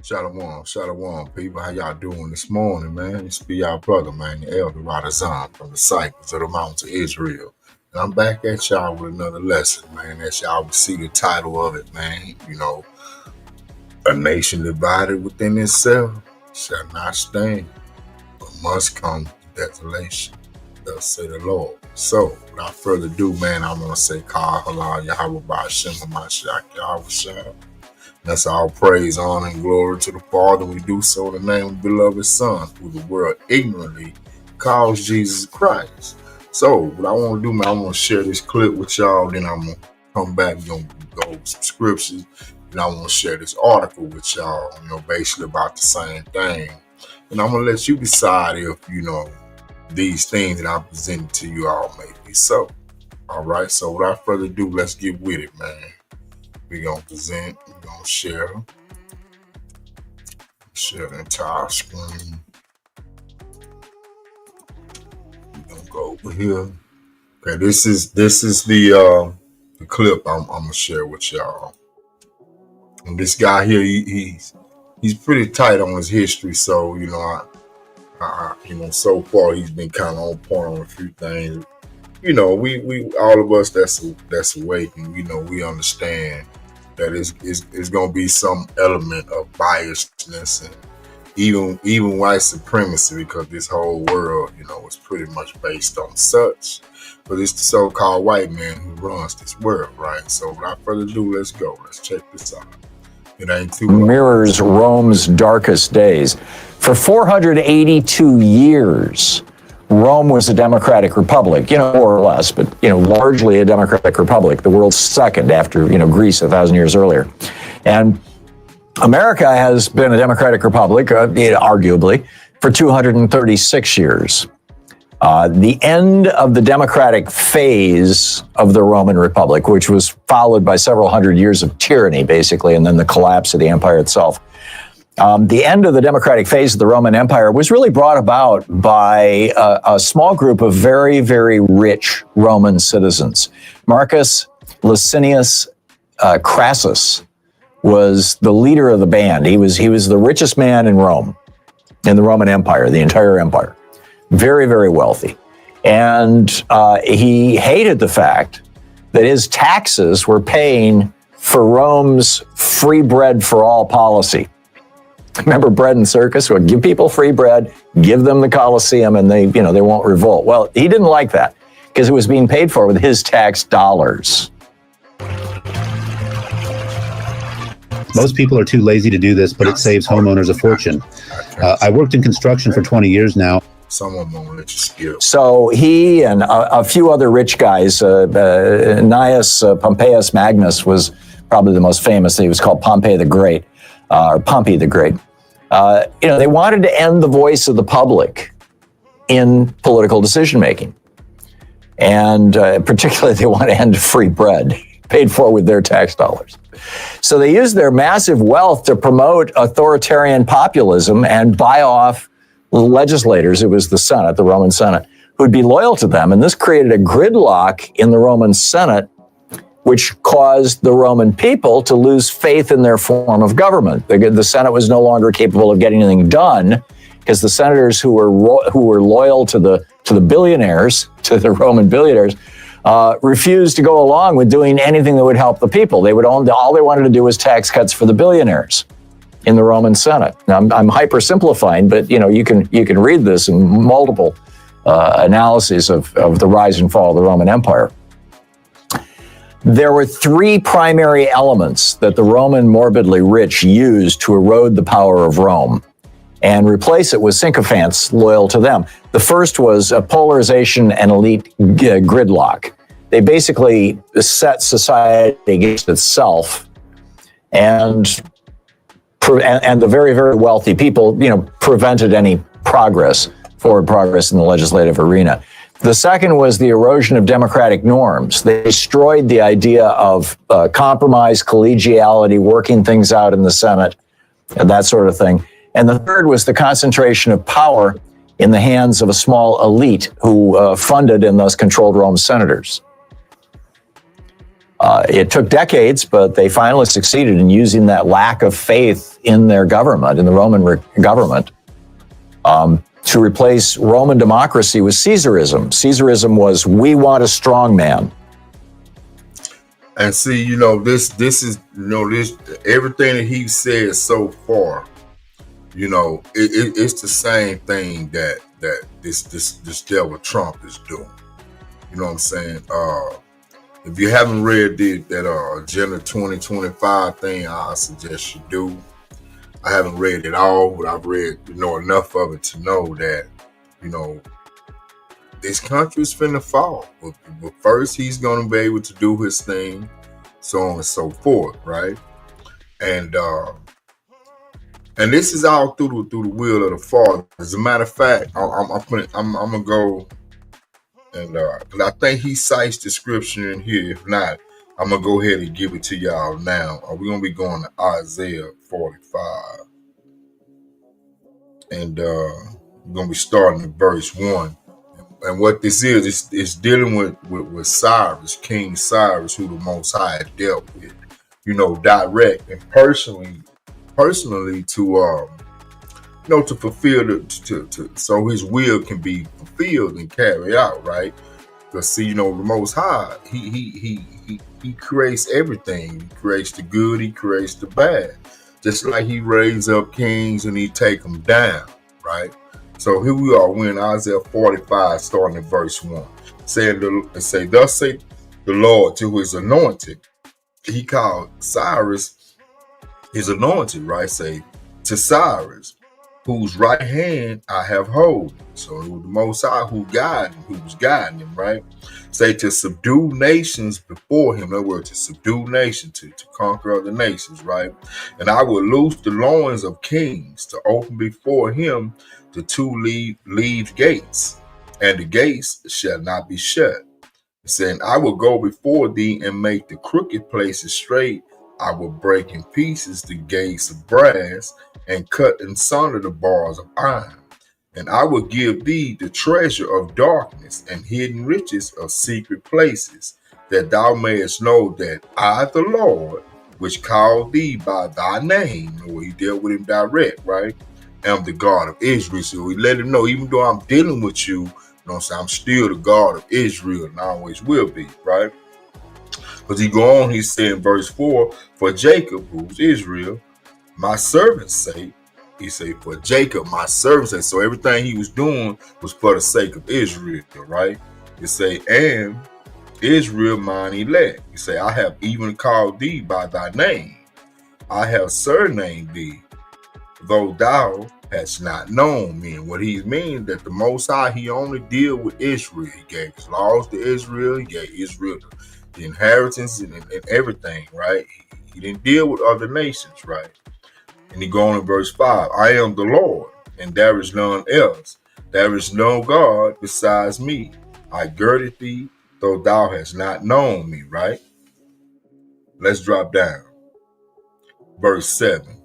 Shalom, people. How y'all doing this morning, man? It's be y'all brother, man, the Elder Radazan from the Cycles of the Mountains of Israel. And I'm back at y'all with another lesson, man. As y'all will see the title of it, man. You know, a nation divided within itself shall not stand, but must come to desolation. Thus say the Lord. So, without further ado, man, I'm going to say, Kah Halal Yahweh Ba'Shem HaMashiach Yahweh Shah. That's all praise, honor, and glory to the Father. We do so in the name of the beloved Son, who the world ignorantly calls Jesus Christ. So, what I want to do, man, I want to share this clip with y'all. Then I'm going to come back, we're going to go over some scriptures. And I want to share this article with y'all, basically about the same thing. And I'm going to let you decide if, these things that I'm presenting to you all may be so. All right, so without further ado, let's get with it, man. We're going to present, we're going to share the entire screen. We're going to go over here. Okay, this is the clip I'm going to share with y'all. And this guy here, he's pretty tight on his history, so, so far he's been kind of on point on a few things. We all of us that's awake, and we understand that it's going to be some element of biasness and even white supremacy, because this whole world, is pretty much based on such. But it's the so-called white man who runs this world, right? So without further ado, let's go. Let's check this out. It ain't too long. Mirrors Rome's darkest days. For 482 years, Rome was a democratic republic, more or less, but, largely a democratic republic, the world's second after, Greece 1,000 years earlier. And America has been a democratic republic, arguably, for 236 years. The end of the democratic phase of the Roman Republic, which was followed by several hundred years of tyranny, basically, and then the collapse of the empire itself. The end of the democratic phase of the Roman Empire was really brought about by a small group of very, very rich Roman citizens. Marcus Licinius Crassus was the leader of the band. He was the richest man in Rome, in the Roman Empire, the entire empire. Very, very wealthy. And he hated the fact that his taxes were paying for Rome's free bread for all policy. Remember bread and circus? Well, give people free bread, give them the Colosseum, and they won't revolt. Well, he didn't like that because it was being paid for with his tax dollars. Most people are too lazy to do this, but it saves homeowners a fortune. I worked in construction for 20 years now. Someone won't let you skill. So he and a few other rich guys, Gnaeus Pompeius Magnus was probably the most famous. He was called Pompey the Great, or Pompey the Great. They wanted to end the voice of the public in political decision-making. And particularly they want to end free bread, paid for with their tax dollars. So they used their massive wealth to promote authoritarian populism and buy off legislators. It was the Senate, the Roman Senate, who'd be loyal to them. And this created a gridlock in the Roman Senate, which caused the Roman people to lose faith in their form of government. The Senate was no longer capable of getting anything done because the senators who were loyal to the billionaires, to the Roman billionaires, refused to go along with doing anything that would help the people. All they wanted to do was tax cuts for the billionaires in the Roman Senate. Now, I'm hyper-simplifying, but you can read this in multiple analyses of the rise and fall of the Roman Empire. There were three primary elements that the Roman morbidly rich used to erode the power of Rome and replace it with sycophants loyal to them. The first was a polarization and elite gridlock. They basically set society against itself, and the very, very wealthy people, prevented any forward progress in the legislative arena. The second was the erosion of democratic norms. They destroyed the idea of compromise, collegiality, working things out in the Senate, and that sort of thing. And the third was the concentration of power in the hands of a small elite who funded and thus controlled Rome's senators. It took decades, but they finally succeeded in using that lack of faith in their government, in the Roman government, to replace Roman democracy with Caesarism. Caesarism was, we want a strong man. And see, this is, this everything that he said so far, it's the same thing that this devil Trump is doing. You know what I'm saying? If you haven't read that Agenda 2025 thing, I suggest you do. I haven't read it all, but I've read enough of it to know that this country's finna fall. But first, he's gonna be able to do his thing, so on and so forth, right? And this is all through the will of the Father. As a matter of fact, I'm gonna go and because I think he cites the scripture in here. If not, I'm gonna go ahead and give it to y'all now. We're gonna be going to Isaiah 45, and we're gonna be starting at verse 1. And what this is dealing with Cyrus, King Cyrus, who the Most High dealt with, direct and personally to to fulfill so his will can be fulfilled and carried out, right? Because see, the Most High, he creates everything. He creates the good, he creates the bad. Just like he raised up kings and he take them down, right? So here we are, we're in Isaiah 45, starting at verse 1. Thus say the Lord to his anointed. He called Cyrus his anointed, right? Say to Cyrus, whose right hand I have hold. So it was the Most High who was guiding him, right? Say to subdue nations before him. In other words, to subdue nations, to conquer other nations, right? And I will loose the loins of kings, to open before him the two leaved gates, and the gates shall not be shut. Saying, I will go before thee and make the crooked places straight. I will break in pieces the gates of brass and cut in sunder the bars of iron. And I will give thee the treasure of darkness and hidden riches of secret places, that thou mayest know that I, the Lord, which called thee by thy name, or he dealt with him direct, right? Am the God of Israel. So he let him know, even though I'm dealing with you, I'm still the God of Israel and I always will be, right? Because he go on, he said in verse 4, for Jacob, who's Israel, my servant's sake. He said, for Jacob, my servant's sake. So everything he was doing was for the sake of Israel, right? He say, and Israel mine elect. He say, I have even called thee by thy name. I have surnamed thee, though thou hast not known me. And what he means that the Most High, he only deal with Israel. He gave his laws to Israel. He gave Israel the inheritance and everything, right? He didn't deal with other nations, right? And he go on in verse 5, I am the Lord, and there is none else. There is no God besides me. I girded thee, though thou hast not known me, right? Let's drop down. Verse 7.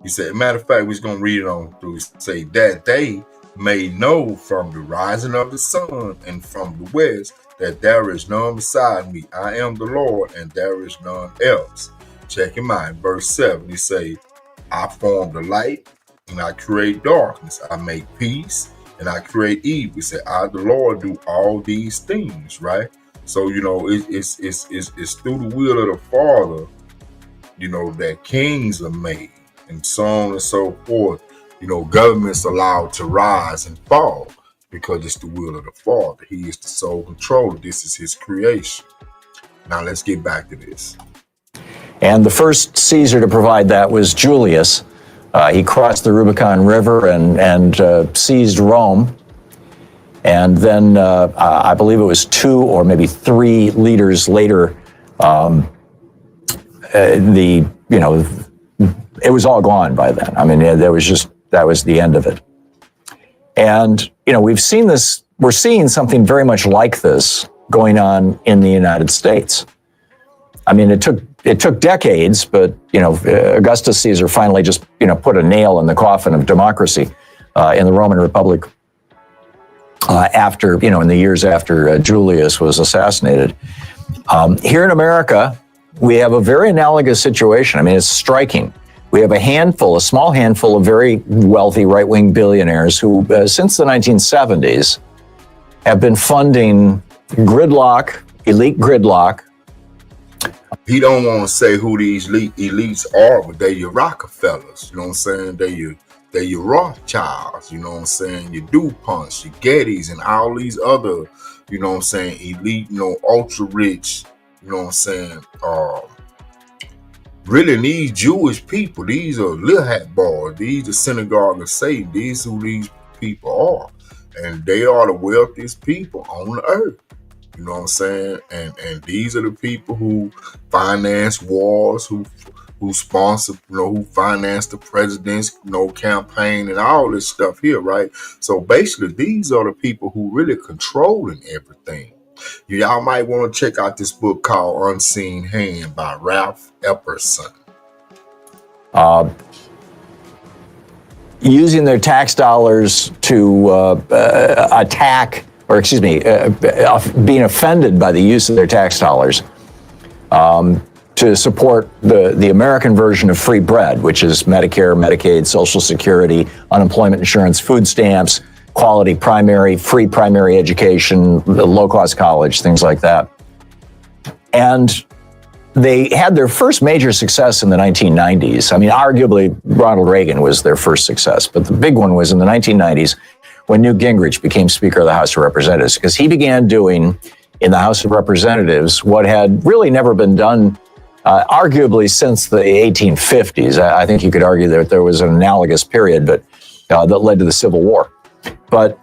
He said, matter of fact, we're going to read it on through. Say that they may know from the rising of the sun and from the west that there is none beside me. I am the Lord, and there is none else. Check him out. Verse 7, he say, I form the light, and I create darkness. I make peace, and I create evil. He said, I, the Lord, do all these things, right? So, it's through the will of the Father, that kings are made, and so on and so forth. Governments allowed to rise and fall because it's the will of the Father. He is the sole controller. This is his creation. Now let's get back to this. And the first Caesar to provide that was Julius. He crossed the Rubicon River and seized Rome. And then I believe it was 2 or maybe 3 leaders later, it was all gone by then. I mean, that was the end of it. And, we've seen this, we're seeing something very much like this going on in the United States. I mean, it took decades, but, Augustus Caesar finally just, put a nail in the coffin of democracy in the Roman Republic. after, in the years after Julius was assassinated. Here in America, we have a very analogous situation. I mean, it's striking. We have a small handful of very wealthy right-wing billionaires who, since the 1970s, have been funding gridlock, elite gridlock. He don't want to say who these elites are, but they your Rockefellers. You know what I'm saying? They your Rothschilds. You know what I'm saying? Your DuPonts, your Gettys, and all these other, you know what I'm saying, elite, ultra rich. You know what I'm saying? Really, these Jewish people, these are little hat boys. These are synagogue of Satan. These are who these people are, and they are the wealthiest people on the earth. You know what I'm saying? And these are the people who finance wars, who sponsor, who finance the president's, campaign and all this stuff here, right? So basically, these are the people who really controlling everything. Y'all might want to check out this book called Unseen Hand by Ralph Epperson. Using their tax dollars to attack, or excuse me, being offended by the use of their tax dollars to support the American version of free bread, which is Medicare, Medicaid, Social Security, unemployment insurance, food stamps, quality free primary education, low-cost college, things like that. And they had their first major success in the 1990s. I mean, arguably, Ronald Reagan was their first success, but the big one was in the 1990s when Newt Gingrich became Speaker of the House of Representatives, because he began doing in the House of Representatives what had really never been done, arguably since the 1850s. I think you could argue that there was an analogous period, but that led to the Civil War. But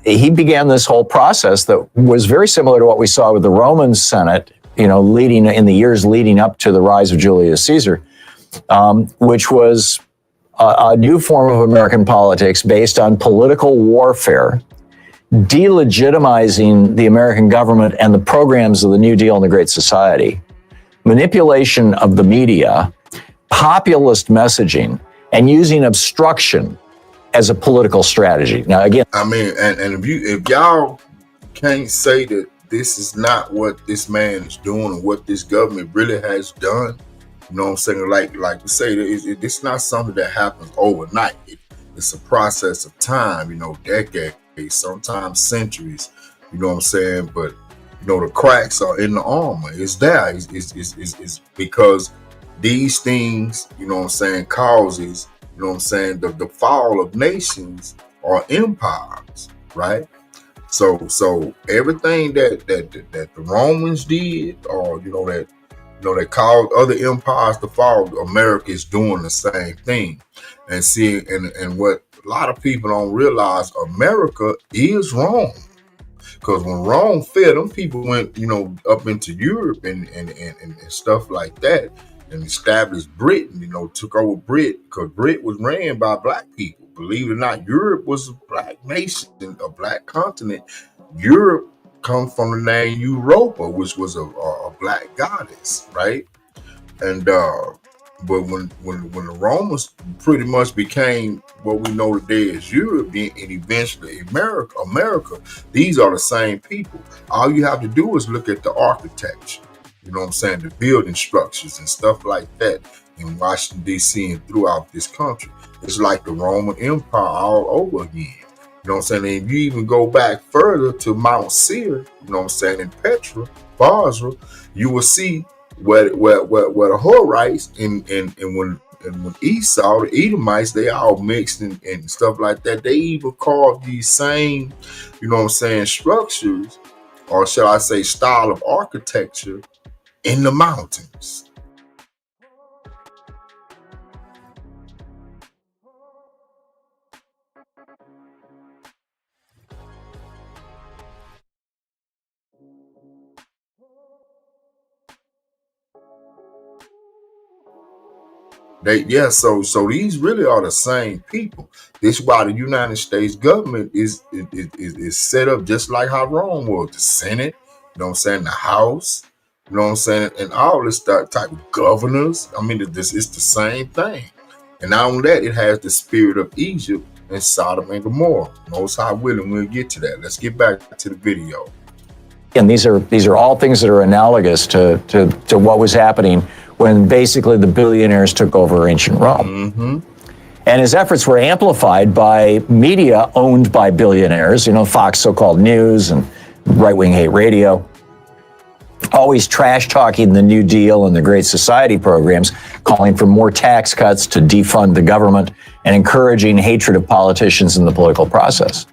he began this whole process that was very similar to what we saw with the Roman Senate, leading in the years leading up to the rise of Julius Caesar, which was a new form of American politics based on political warfare, delegitimizing the American government and the programs of the New Deal and the Great Society, manipulation of the media, populist messaging, and using obstruction as a political strategy. Now, again, I mean, and if y'all can't say that this is not what this man is doing and what this government really has done, you know what I'm saying? Like we say, it's not something that happens overnight. It's a process of time, decades, sometimes centuries. You know what I'm saying? But the cracks are in the armor. It's there. It's because these things, causes. You know what I'm saying? The fall of nations or empires, right? So everything that the Romans did, or that caused other empires to fall, America is doing the same thing. And seeing and what a lot of people don't realize, America is Rome. Because when Rome fell, them people went, up into Europe and stuff like that, and established Britain, took over Britain, because Britain was ran by black people. Believe it or not, Europe was a black nation, a black continent. Europe comes from the name Europa, which was a black goddess, right? And but when the Romans pretty much became what we know today as Europe, and eventually America, these are the same people. All you have to do is look at the architecture. You know what I'm saying? The building structures and stuff like that in Washington, D.C. and throughout this country. It's like the Roman Empire all over again. You know what I'm saying? And if you even go back further to Mount Seir, you know what I'm saying, in Petra, Basra, you will see where the Horites and when Esau, the Edomites, they all mixed and stuff like that. They even carved these same, structures, or shall I say style of architecture, in the mountains. So these really are the same people. This is why the United States government is set up just like how Rome was. The Senate, the House, and all this type of governors. I mean, it's the same thing. And not only that, it has the spirit of Egypt and Sodom and Gomorrah. Most High willing, we'll get to that. Let's get back to the video. And these are all things that are analogous to what was happening when basically the billionaires took over ancient Rome. Mm-hmm. And his efforts were amplified by media owned by billionaires, Fox so-called News and right-wing hate radio, always trash-talking the New Deal and the Great Society programs, calling for more tax cuts to defund the government and encouraging hatred of politicians in the political process.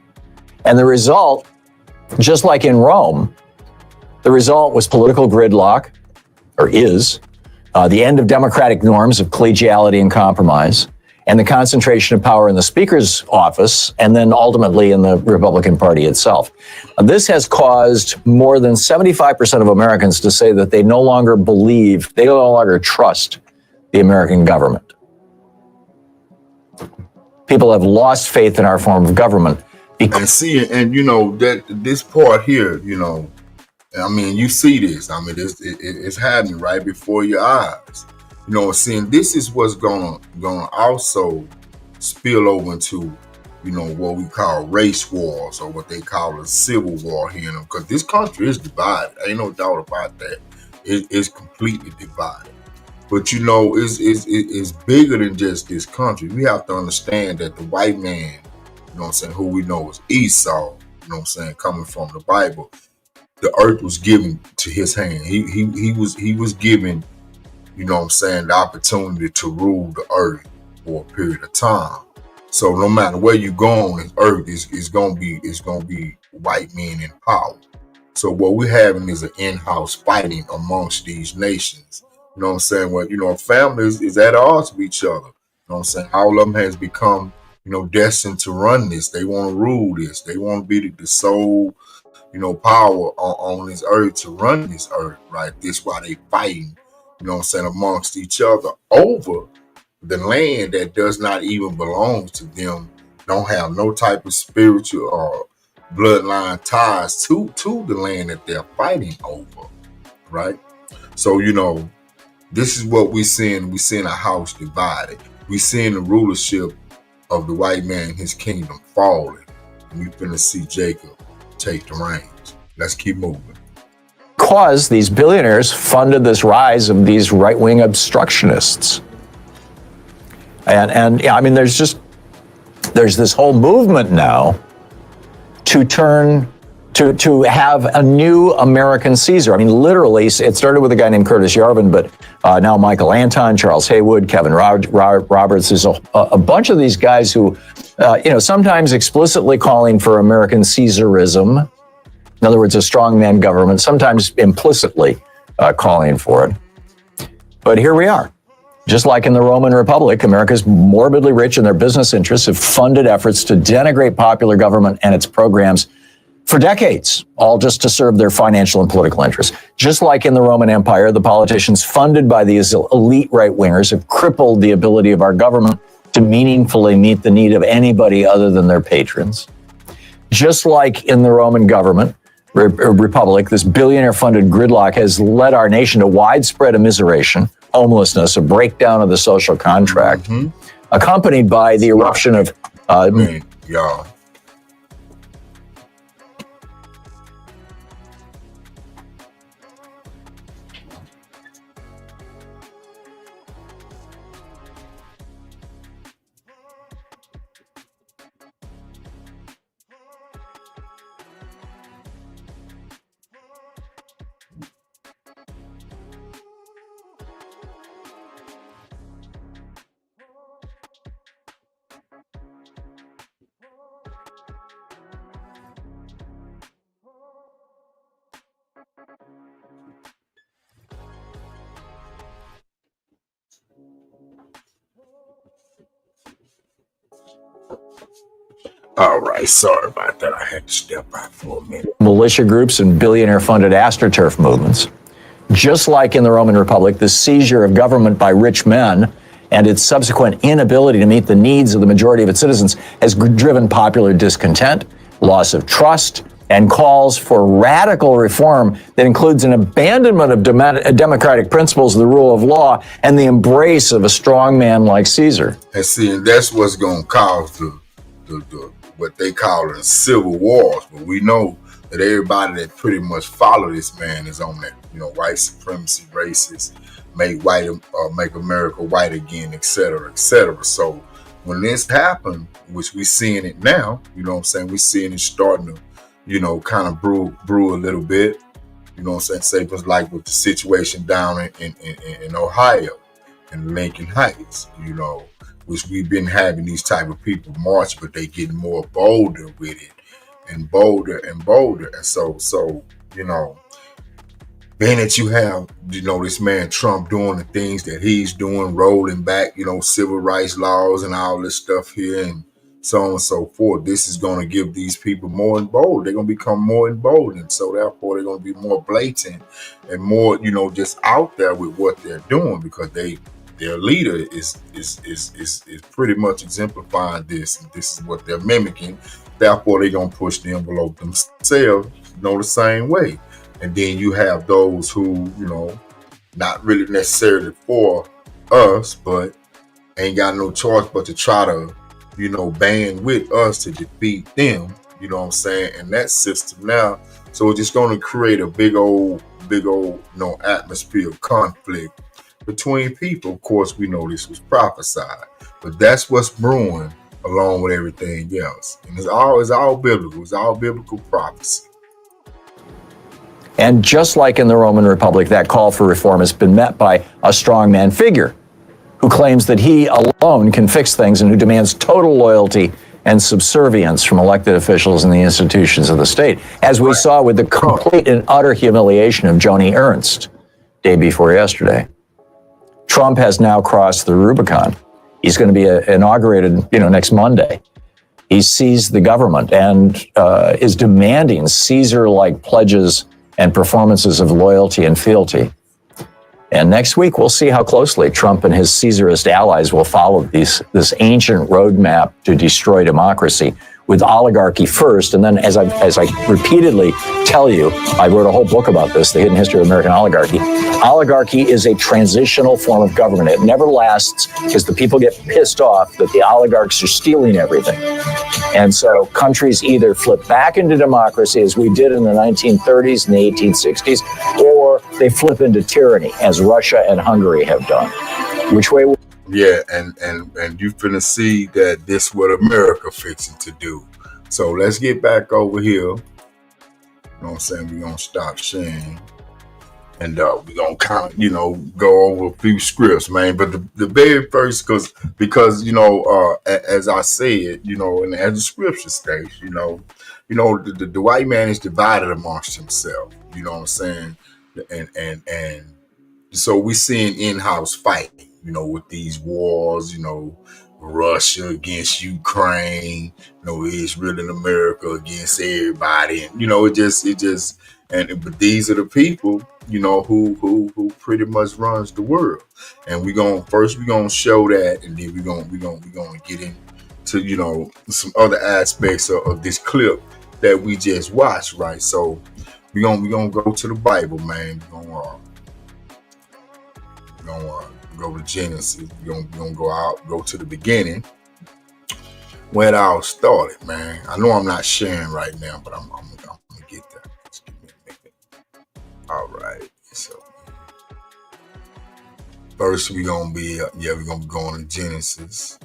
And the result, just like in Rome, the result was political gridlock, or is, the end of democratic norms of collegiality and compromise, and the concentration of power in the Speaker's office, and then ultimately in the Republican Party itself. This has caused more than 75% of Americans to say that they no longer trust the American government. People have lost faith in our form of government. That this part here, you see this. It's happening right before your eyes. Seeing this is what's gonna also spill over into, what we call race wars, or what they call a civil war here, because this country is divided. Ain't no doubt about that. It's completely divided. But it's bigger than just this country. We have to understand that the white man, who we know is Esau, coming from the Bible, the earth was given to his hand. He was given, the opportunity to rule the earth for a period of time. So no matter where you go on this earth, it's gonna be white men in power. So what we're having is an in-house fighting amongst these nations. Families is at odds with each other. All of them has become, destined to run this. They want to rule this. They want to be the sole, power on this earth to run this earth, right? This why they fighting, amongst each other over the land that does not even belong to them, don't have no type of spiritual or bloodline ties to the land that they're fighting over, right? So, this is what we're seeing. We're seeing a house divided. We're seeing the rulership of the white man, his kingdom falling. And we're going to see Jacob take the reins. Let's keep moving. Because these billionaires funded this rise of these right-wing obstructionists. And there's this whole movement now to have a new American Caesar. Literally, it started with a guy named Curtis Yarvin, but now Michael Anton, Charles Haywood, Kevin Roberts. There's a bunch of these guys who, sometimes explicitly calling for American Caesarism. In other words, a strongman government, sometimes implicitly calling for it. But here we are. Just like in the Roman Republic, America's morbidly rich and their business interests have funded efforts to denigrate popular government and its programs for decades, all just to serve their financial and political interests. Just like in the Roman Empire, the politicians funded by these elite right-wingers have crippled the ability of our government to meaningfully meet the need of anybody other than their patrons. Just like in the Roman government, Republic, this billionaire-funded gridlock has led our nation to widespread immiseration, homelessness, a breakdown of the social contract, accompanied by the eruption of... y'all. All right, sorry about that. I had to step out for a minute. Militia groups and billionaire-funded AstroTurf movements. Just like in the Roman Republic, the seizure of government by rich men and its subsequent inability to meet the needs of the majority of its citizens has driven popular discontent, loss of trust, and calls for radical reform that includes an abandonment of democratic principles, the rule of law, and the embrace of a strong man like Caesar. And see, and that's what's going to cause the the what they call it civil wars, but we know that everybody that pretty much follow this man is on that, white supremacy, racist, make America white again, et cetera, et cetera. So when this happened, which we seeing it now, we're seeing it starting to, kind of brew a little bit, say it was like with the situation down in Ohio and Lincoln Heights, which we've been having these type of people march, but they getting more bolder with it and bolder and bolder. And so, being that you have, this man Trump doing the things that he's doing, rolling back, civil rights laws and all this stuff here and so on and so forth, this is going to give these people more emboldened. They're going to become more emboldened. So therefore, they're going to be more blatant and more, just out there with what they're doing, because their leader is pretty much exemplifying this, and this is what they're mimicking. Therefore, they're gonna push the envelope themselves, the same way. And then you have those who, not really necessarily for us, but ain't got no choice but to try to, band with us to defeat them. And that system now. So it's just gonna create a big old, atmosphere of conflict between people. Of course, we know this was prophesied, but that's what's brewing along with everything else. And it's all biblical. It's all biblical prophecy. And just like in the Roman Republic, that call for reform has been met by a strongman figure who claims that he alone can fix things and who demands total loyalty and subservience from elected officials and the institutions of the state, as we saw with the complete and utter humiliation of Joni Ernst day before yesterday. Trump has now crossed the Rubicon. He's going to be inaugurated, next Monday. He seized the government and is demanding Caesar-like pledges and performances of loyalty and fealty. And next week, we'll see how closely Trump and his Caesarist allies will follow this ancient roadmap to destroy democracy, with oligarchy first. And then, as I repeatedly tell you, I wrote a whole book about this, The Hidden History of American Oligarchy. Oligarchy is a transitional form of government. It never lasts because the people get pissed off that the oligarchs are stealing everything. And so countries either flip back into democracy, as we did in the 1930s and the 1860s, or they flip into tyranny, as Russia and Hungary have done. Which way? Yeah, and you finna see that this what America fixing to do. So let's get back over here. We're gonna stop sharing. And we're gonna kind of, go over a few scripts, man. But the very first, because as I said, and as the scripture states, the white man is divided amongst himself. And so we seeing in-house fighting. With these wars, Russia against Ukraine, Israel and America against everybody, and but these are the people, who pretty much runs the world. And we're gonna show that, and then we're gonna get into some other aspects of this clip that we just watched, right? So we're gonna go to the Bible, man. We're gonna go to Genesis. We're gonna go to the beginning where it all started, man. I know I'm not sharing right now, but I'm gonna get there. Just give me a minute. All right. So first we're gonna be going to Genesis,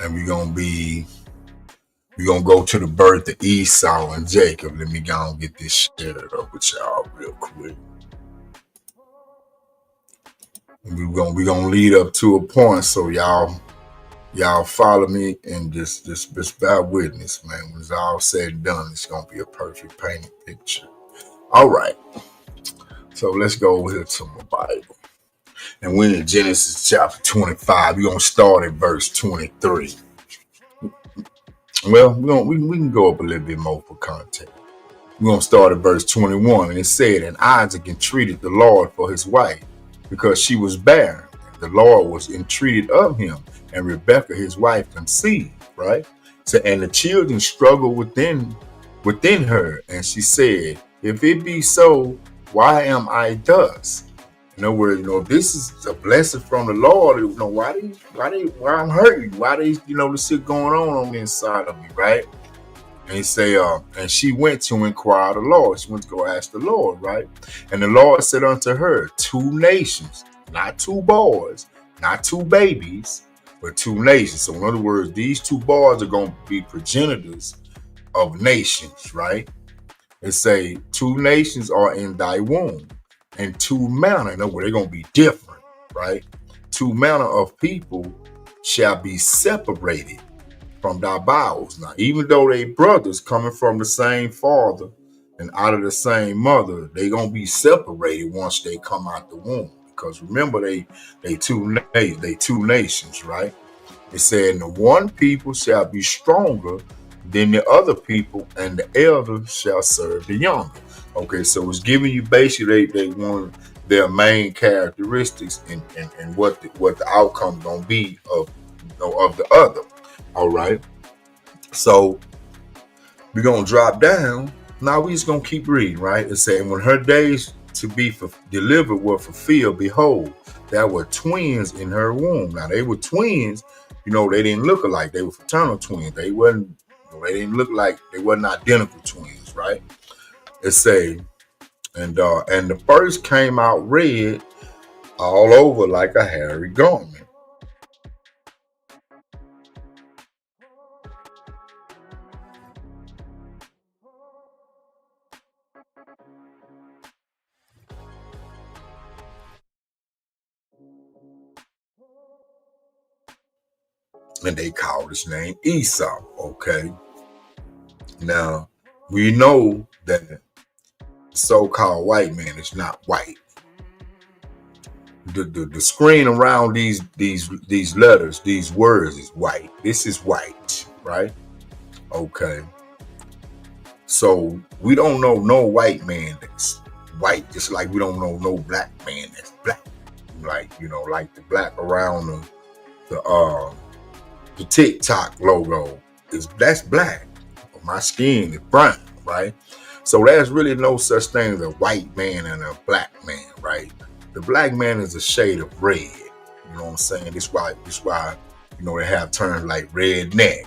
and we're gonna go to the birth of Esau and Jacob. Let me go and get this shared up with y'all real quick. We're gonna lead up to a point, so y'all follow me and just bear witness, man. When it's all said and done, it's gonna be a perfect painted picture. All right, so let's go over here to my Bible, and we're in Genesis chapter 25. We're gonna start at verse 23. Well, we can go up a little bit more for context. We're gonna start at verse 21, and it said, "And Isaac entreated the Lord for his wife, because she was barren. The Lord was entreated of him, and Rebekah his wife conceived," right? So, and the children struggled within her, and she said, "If it be so, why am I thus?" In other words, if this is a blessing from the Lord, why I'm hurting? Why this shit going on the inside of me, right? And he say, and she went to inquire the Lord. She went to go ask the Lord, right? And the Lord said unto her, 2 nations, not 2 boys, not 2 babies, but 2 nations. So in other words, these 2 boys are going to be progenitors of nations, right? It say 2 nations are in thy womb, and 2 manner, in other words, they're going to be different, right? 2 manner of people shall be separated from thy bowels. Now, even though they brothers coming from the same father and out of the same mother, they gonna be separated once they come out the womb. Because remember, they two nations, right? It said, and the one people shall be stronger than the other people, and the elder shall serve the younger. Okay, so it's giving you basically they want their main characteristics and what the outcome gonna be of the other. All right. So we're going to drop down. Now we just going to keep reading, right? It's saying, when her days to be delivered were fulfilled, behold, there were twins in her womb. Now they were twins, they didn't look alike. They were fraternal twins. They didn't look like, they wasn't identical twins, right? It say, and the first came out red all over like a hairy garment. And they called his name Esau. Okay. Now we know that the so-called white man is not white. The screen around these letters, these words is white. This is white, right? Okay. So we don't know no white man that's white, just like we don't know no black man that's black. Like, like the black around the TikTok logo that's black. My skin is brown, right? So there's really no such thing as a white man and a black man, right? The black man is a shade of red. You know what I'm saying? This why they have terms like redneck.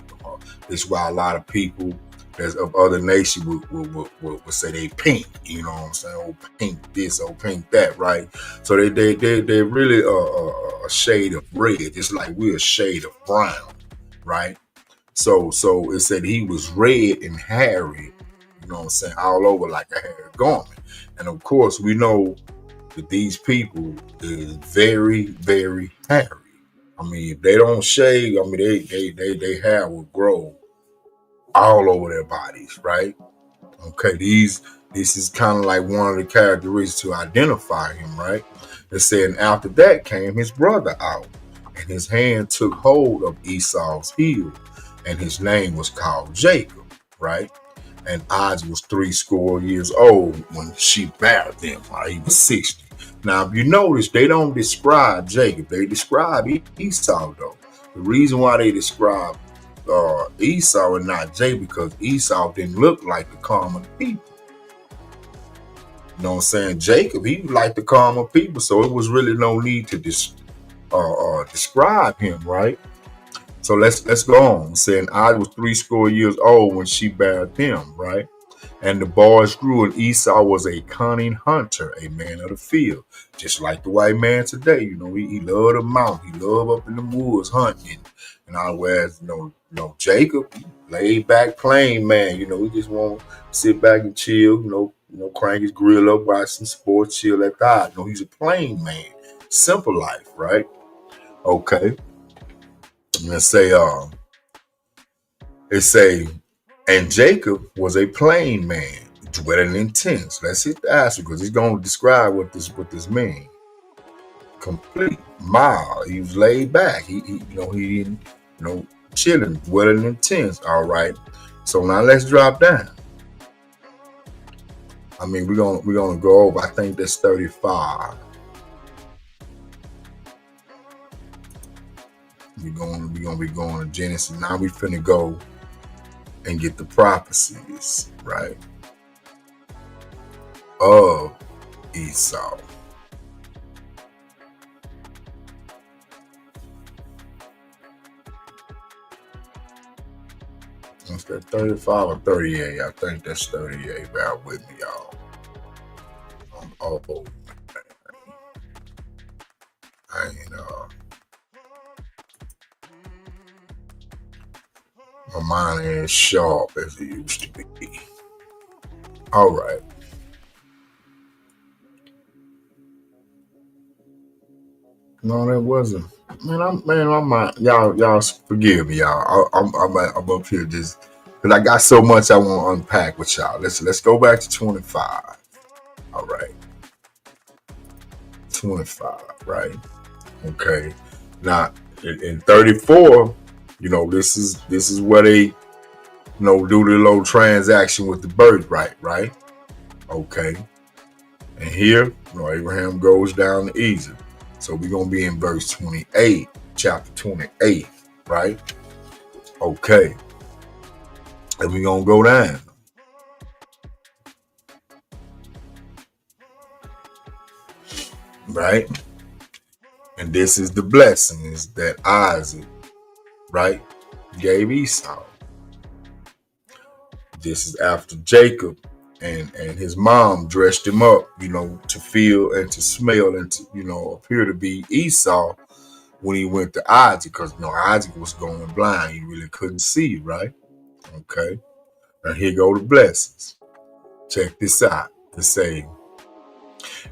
This why a lot of people that's of other nations would say they pink. You know what I'm saying? Oh, pink this, oh, pink that, right? So they're really a shade of red, just like we're a shade of brown, right? So it said he was red and hairy, all over like a hairy garment. And of course, we know that these people is very, very hairy. I mean, if they don't shave, they hair will grow all over their bodies, right? Okay, this is kind of like one of the characteristics to identify him, right? It said, and after that came his brother out, and his hand took hold of Esau's heel, and his name was called Jacob, right? And Isaac was 80 years old when she bare them, right? He was 60. Now, if you notice, they don't describe Jacob. They describe Esau, though. The reason why they describe Esau and not Jacob, because Esau didn't look like the common people. You know what I'm saying? Jacob, he was like the common people, so it was really no need to describe him, right? So let's go on. Saying I was 80 years old when she bare them, right? And the boys grew, and Esau was a cunning hunter, a man of the field, just like the white man today. He loved the mountain, he loved up in the woods hunting. And whereas, Jacob, laid back, plain man. He just want to sit back and chill. Crank his grill up, watch some sports, chill at that. He's a plain man, simple life, right? Okay. Let's say, and Jacob was a plain man, dwelling in tents. Let's hit the answer because he's going to describe what this means. Complete, mild. He was laid back. He didn't, chilling, dwelling in tents. All right. So now let's drop down. I mean, we're gonna go over. I think that's 35. We're gonna be going to Genesis. Now we finna go and get the prophecies, right, of Esau. Is that 35 or 38? I think that's 38. Bear with me, y'all. I'm old. I ain't, my mind ain't as sharp as it used to be. All right. No, that wasn't. Man, y'all forgive me, y'all. I'm up here just because I got so much I want to unpack with y'all. Let's go back to 25. All right, 25. Right. Okay. Now in 34, this is where they do the little transaction with the birthright, right? Okay. And here, Abraham goes down to Egypt. So we're going to be in verse 28, chapter 28, right? Okay. And we're going to go down. Right? And this is the blessings that Isaac, right, gave Esau. This is after Jacob and his mom dressed him up, to feel and to smell and to, appear to be Esau when he went to Isaac, because Isaac was going blind. He really couldn't see, right? Okay. And here go the blessings. Check this out. To say,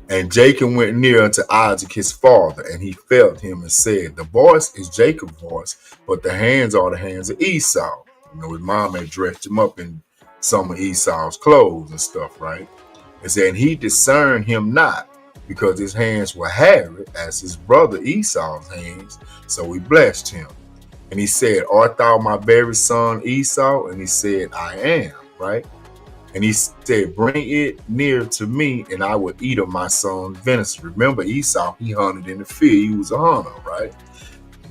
and Jacob went near unto Isaac his father, and he felt him and said, the voice is Jacob's voice, but the hands are the hands of Esau. His mom had dressed him up in some of Esau's clothes and stuff, right? It said, and he discerned him not, because his hands were hairy as his brother Esau's hands. So he blessed him. And he said, art thou my very son Esau? And he said, I am, right? And he said, bring it near to me, and I will eat of my son's venison. Remember, Esau, he hunted in the field. He was a hunter, right?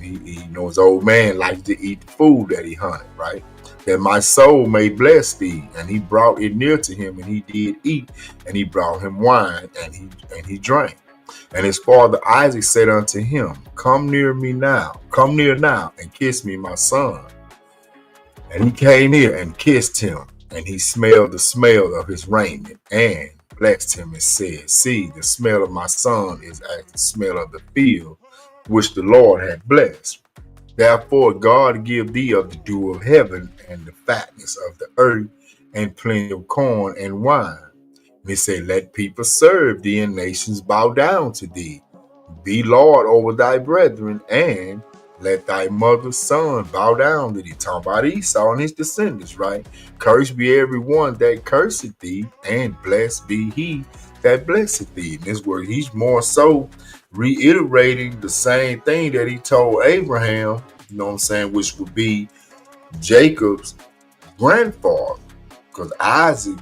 He his old man liked to eat the food that he hunted, right? That my soul may bless thee. And he brought it near to him, and he did eat, and he brought him wine, and he drank. And his father Isaac said unto him, come near now, and kiss me, my son. And he came near and kissed him, and he smelled the smell of his raiment, and blessed him and said, see, the smell of my son is as the smell of the field, which the Lord hath blessed. Therefore God give thee of the dew of heaven, and the fatness of the earth, and plenty of corn and wine. And he said, let people serve thee, and nations bow down to thee. Be Lord over thy brethren, and let thy mother's son bow down to thee. Talking about Esau and his descendants, right? Cursed be every one that curseth thee, and blessed be he that blesseth thee. In this word, he's more so reiterating the same thing that he told Abraham, which would be Jacob's grandfather, because Isaac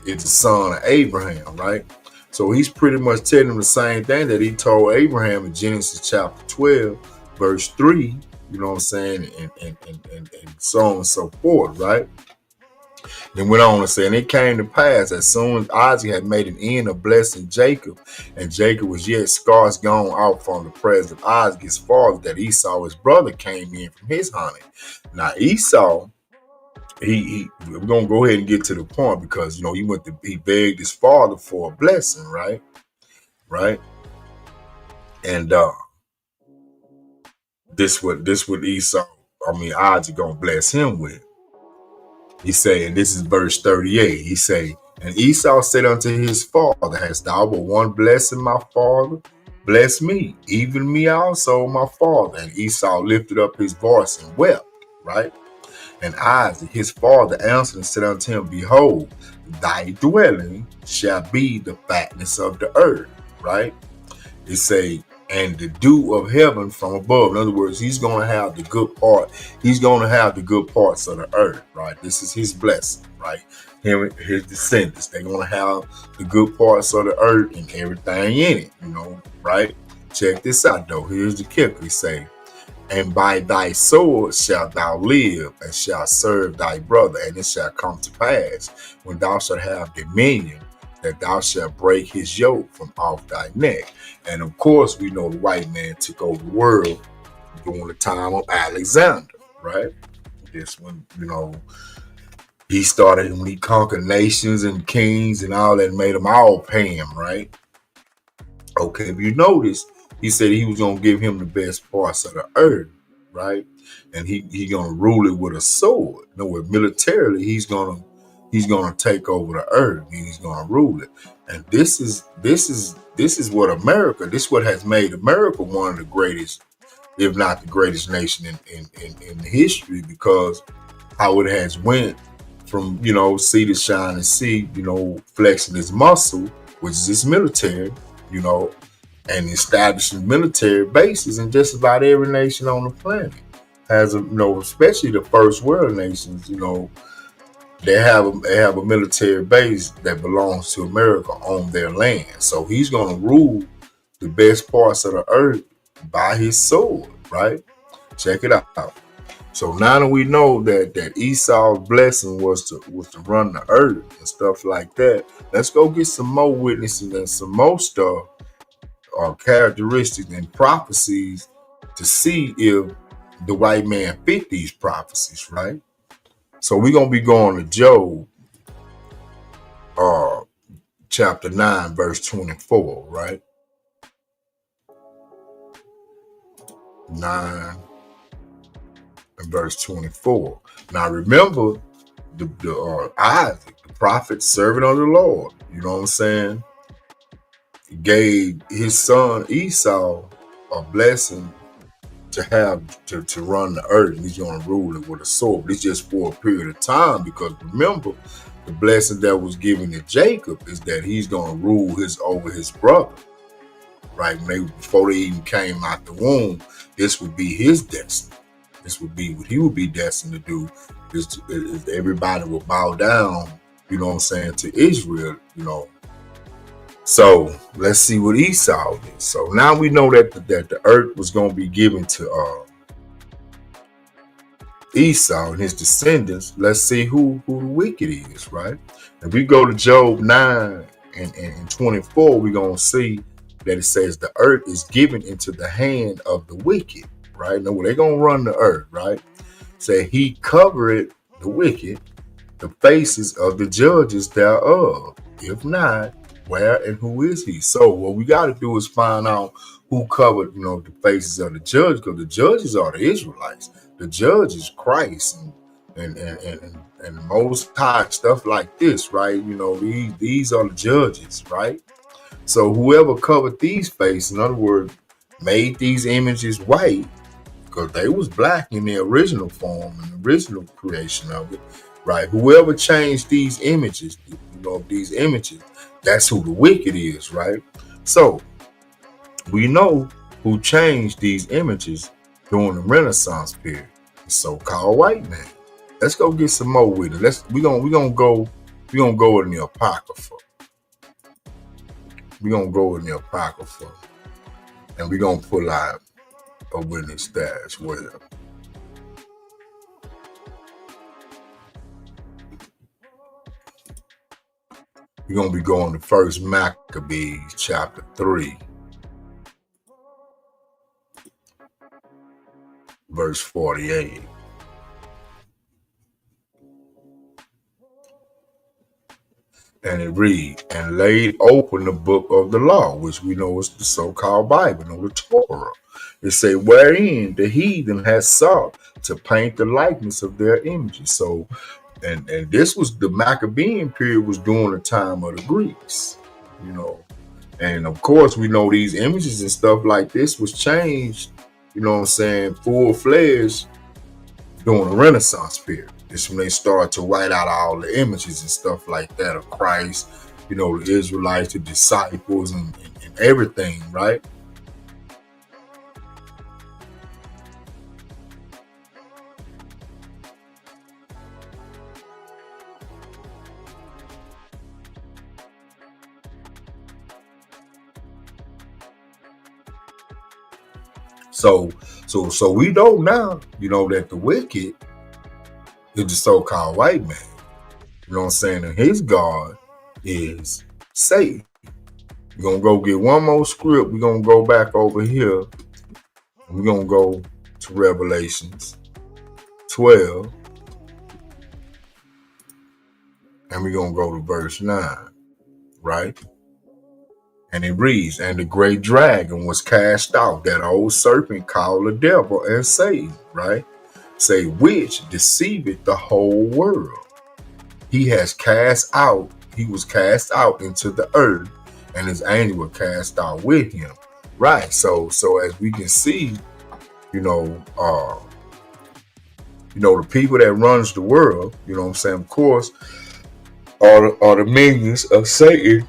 is the son of Abraham, right? So he's pretty much telling him the same thing that he told Abraham in Genesis chapter 12, verse 3, and so on and so forth, right? Then went on to say, and it came to pass, as soon as Isaac had made an end of blessing Jacob, and Jacob was yet scarce gone out from the presence of Isaac his father, that Esau his brother came in from his hunting. Now Esau, we're gonna go ahead and get to the point, because he begged his father for a blessing, right? And this what Isaac gonna bless him with. He say, and this is verse 38, he say, and Esau said unto his father, hast thou but one blessing, my father? Bless me, even me also, my father. And Esau lifted up his voice and wept, right? And Isaac, his father, answered and said unto him, behold, thy dwelling shall be the fatness of the earth, right? It say, and the dew of heaven from above. In other words, he's going to have the good part. He's going to have the good parts of the earth, right? This is his blessing, right? Him and his descendants, they're going to have the good parts of the earth and everything in it, right? Check this out, though. Here's the kicker. He say, and by thy sword shalt thou live, and shalt serve thy brother. And it shall come to pass, when thou shalt have dominion, that thou shalt break his yoke from off thy neck. And of course, we know the white man took over the world during the time of Alexander, right? This one, He started when he conquered nations and kings and all that, made them all pay him, right? Okay, if you notice, he said he was gonna give him the best parts of the earth, right? And he gonna rule it with a sword. No, with militarily, he's gonna take over the earth and he's gonna rule it. And this is what America, this is what has made America one of the greatest, if not the greatest nation in history, because how it has went from, sea to shine and sea, flexing his muscle, which is his military, you know, and establishing military bases in just about every nation on the planet. Has a, especially the first world nations, they have a military base that belongs to America on their land. So he's gonna rule the best parts of the earth by his sword, right? Check it out. So now that we know that Esau's blessing was to run the earth and stuff like that, let's go get some more witnesses and some more stuff or characteristics and prophecies to see if the white man fit these prophecies, right? So we're gonna be going to Job, chapter 9, verse 24, right? 9 and verse 24. Now remember, the Isaac, the prophet, servant of the Lord. You know what I'm saying? He gave his son Esau a blessing to have to run the earth, and he's going to rule it with a sword. But it's just for a period of time, because remember, the blessing that was given to Jacob is that he's going to rule over his brother, right? Maybe before they even came out the womb, this would be his destiny. This would be what he would be destined to do. Is everybody will bow down, you know what I'm saying, to Israel, So let's see what Esau did. So now we know that the earth was going to be given to Esau and his descendants. Let's see who the wicked is, right? If we go to Job 9 and 24, we're going to see that it says the earth is given into the hand of the wicked, right? Now they're going to run the earth, right? Say he covered the wicked, the faces of the judges thereof. If not, where and who is he? So what we got to do is find out who covered, the faces of the judges, because the judges are the Israelites. The judge is Christ and Most High, stuff like this, right? These are the judges, right? So whoever covered these faces, in other words, made these images white, because they was black in the original form and the original creation of it, right? Whoever changed these images, that's who the wicked is, right? So we know who changed these images during the Renaissance period, the so-called white man. Let's go get some more with it. We're gonna go in the Apocrypha. We're gonna go in the Apocrypha, and we're gonna pull out a witness there as well. We're going to be going to First Maccabees, chapter 3, verse 48. And it reads, and laid open the book of the law, which we know is the so-called Bible, the Torah. It say, wherein the heathen has sought to paint the likeness of their images. So, and this was the Maccabean period, was during the time of the Greeks, And of course, we know these images and stuff like this was changed, full-fledged during the Renaissance period. It's when they started to write out all the images and stuff like that of Christ, the Israelites, the disciples, and everything, right? So we know now, that the wicked is the so-called white man. You know what I'm saying? And his God is Satan. We're going to go get one more script. We're going to go back over here. And we're going to go to Revelations 12. And we're going to go to verse 9, right? And it reads, and the great dragon was cast out, that old serpent called the devil and Satan, right? Say, which deceiveth the whole world. He was cast out into the earth, and his angel were cast out with him. Right. So as we can see, the people that runs the world, you know what I'm saying, of course, are the minions of Satan.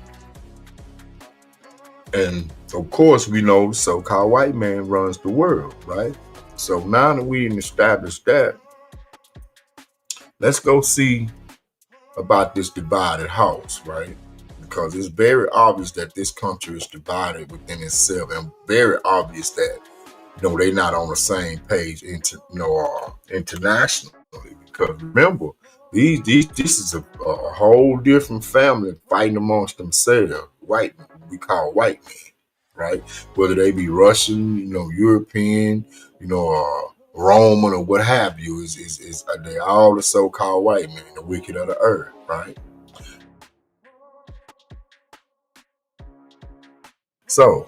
And of course, we know the so-called white man runs the world, right? So now that we established that, let's go see about this divided house, right? Because it's very obvious that this country is divided within itself, and very obvious that they're not on the same page internationally. Because remember, this is a whole different family fighting amongst themselves. We call white men, right? Whether they be Russian, European, Roman or what have you, is they all the so-called white men, the wicked of the earth, right? So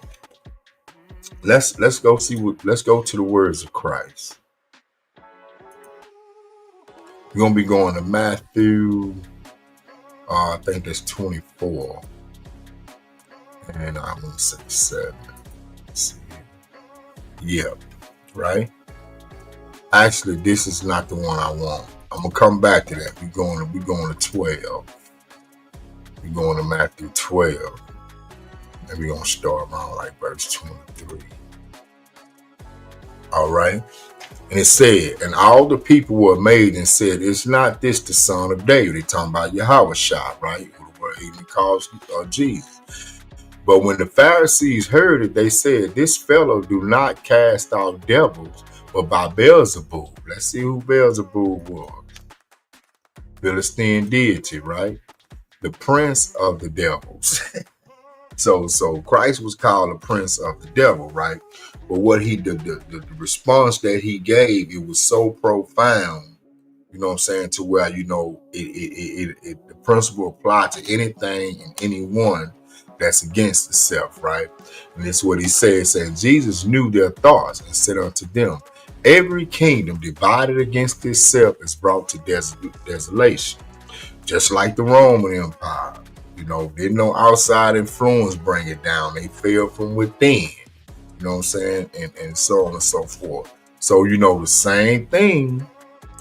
let's go to the words of Christ. We're gonna be going to Matthew, I think that's 24, and I'm gonna say 7. Let's see. Yep, right. Actually, this is not the one I want. I'm gonna come back to that. We're going to 12. We're going to Matthew 12. And we're going to start around like verse 23. All right. And it said, and all the people were made and said, is not this the son of David? They're talking about Yahushua, right? What he calls Jesus. But when the Pharisees heard it, they said, this fellow do not cast out devils, but by Beelzebub. Let's see who Beelzebub was. Philistine deity, right? The prince of the devils. So Christ was called the prince of the devil, right? But what the response that he gave, it was so profound, you know what I'm saying, to where, the principle applied to anything and anyone that's against itself, right? And that's what he said, saying, Jesus knew their thoughts and said unto them, every kingdom divided against itself is brought to desolation, just like the Roman Empire. Didn't no outside influence bring it down. They fell from within, you know what I'm saying? And so on and so forth. So, the same thing,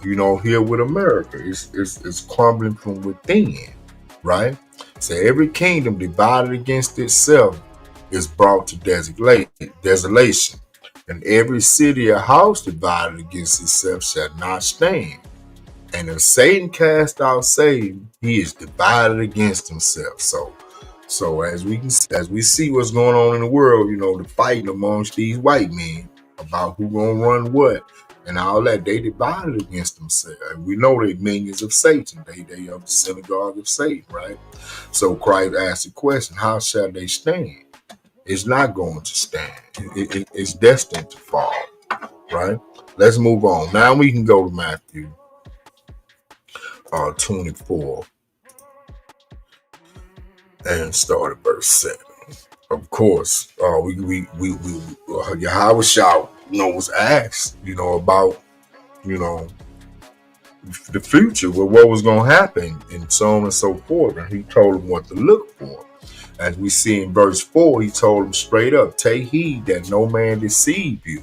here with America, it's crumbling from within, right? So every kingdom divided against itself is brought to desolation. And every city or house divided against itself shall not stand. And if Satan cast out Satan, he is divided against himself. So as we see what's going on in the world, the fighting amongst these white men about who gonna run what and all that, they divided against themselves. And we know they minions of Satan. They of the synagogue of Satan, right? So Christ asked the question, how shall they stand? It's not going to stand. It's destined to fall, right? Let's move on. Now we can go to Matthew 24 and start at verse 7. Of course, Yahushua, was asked, about, the future, what was going to happen, and so on and so forth. And he told them what to look for. As we see in verse 4, he told them straight up, take heed that no man deceive you.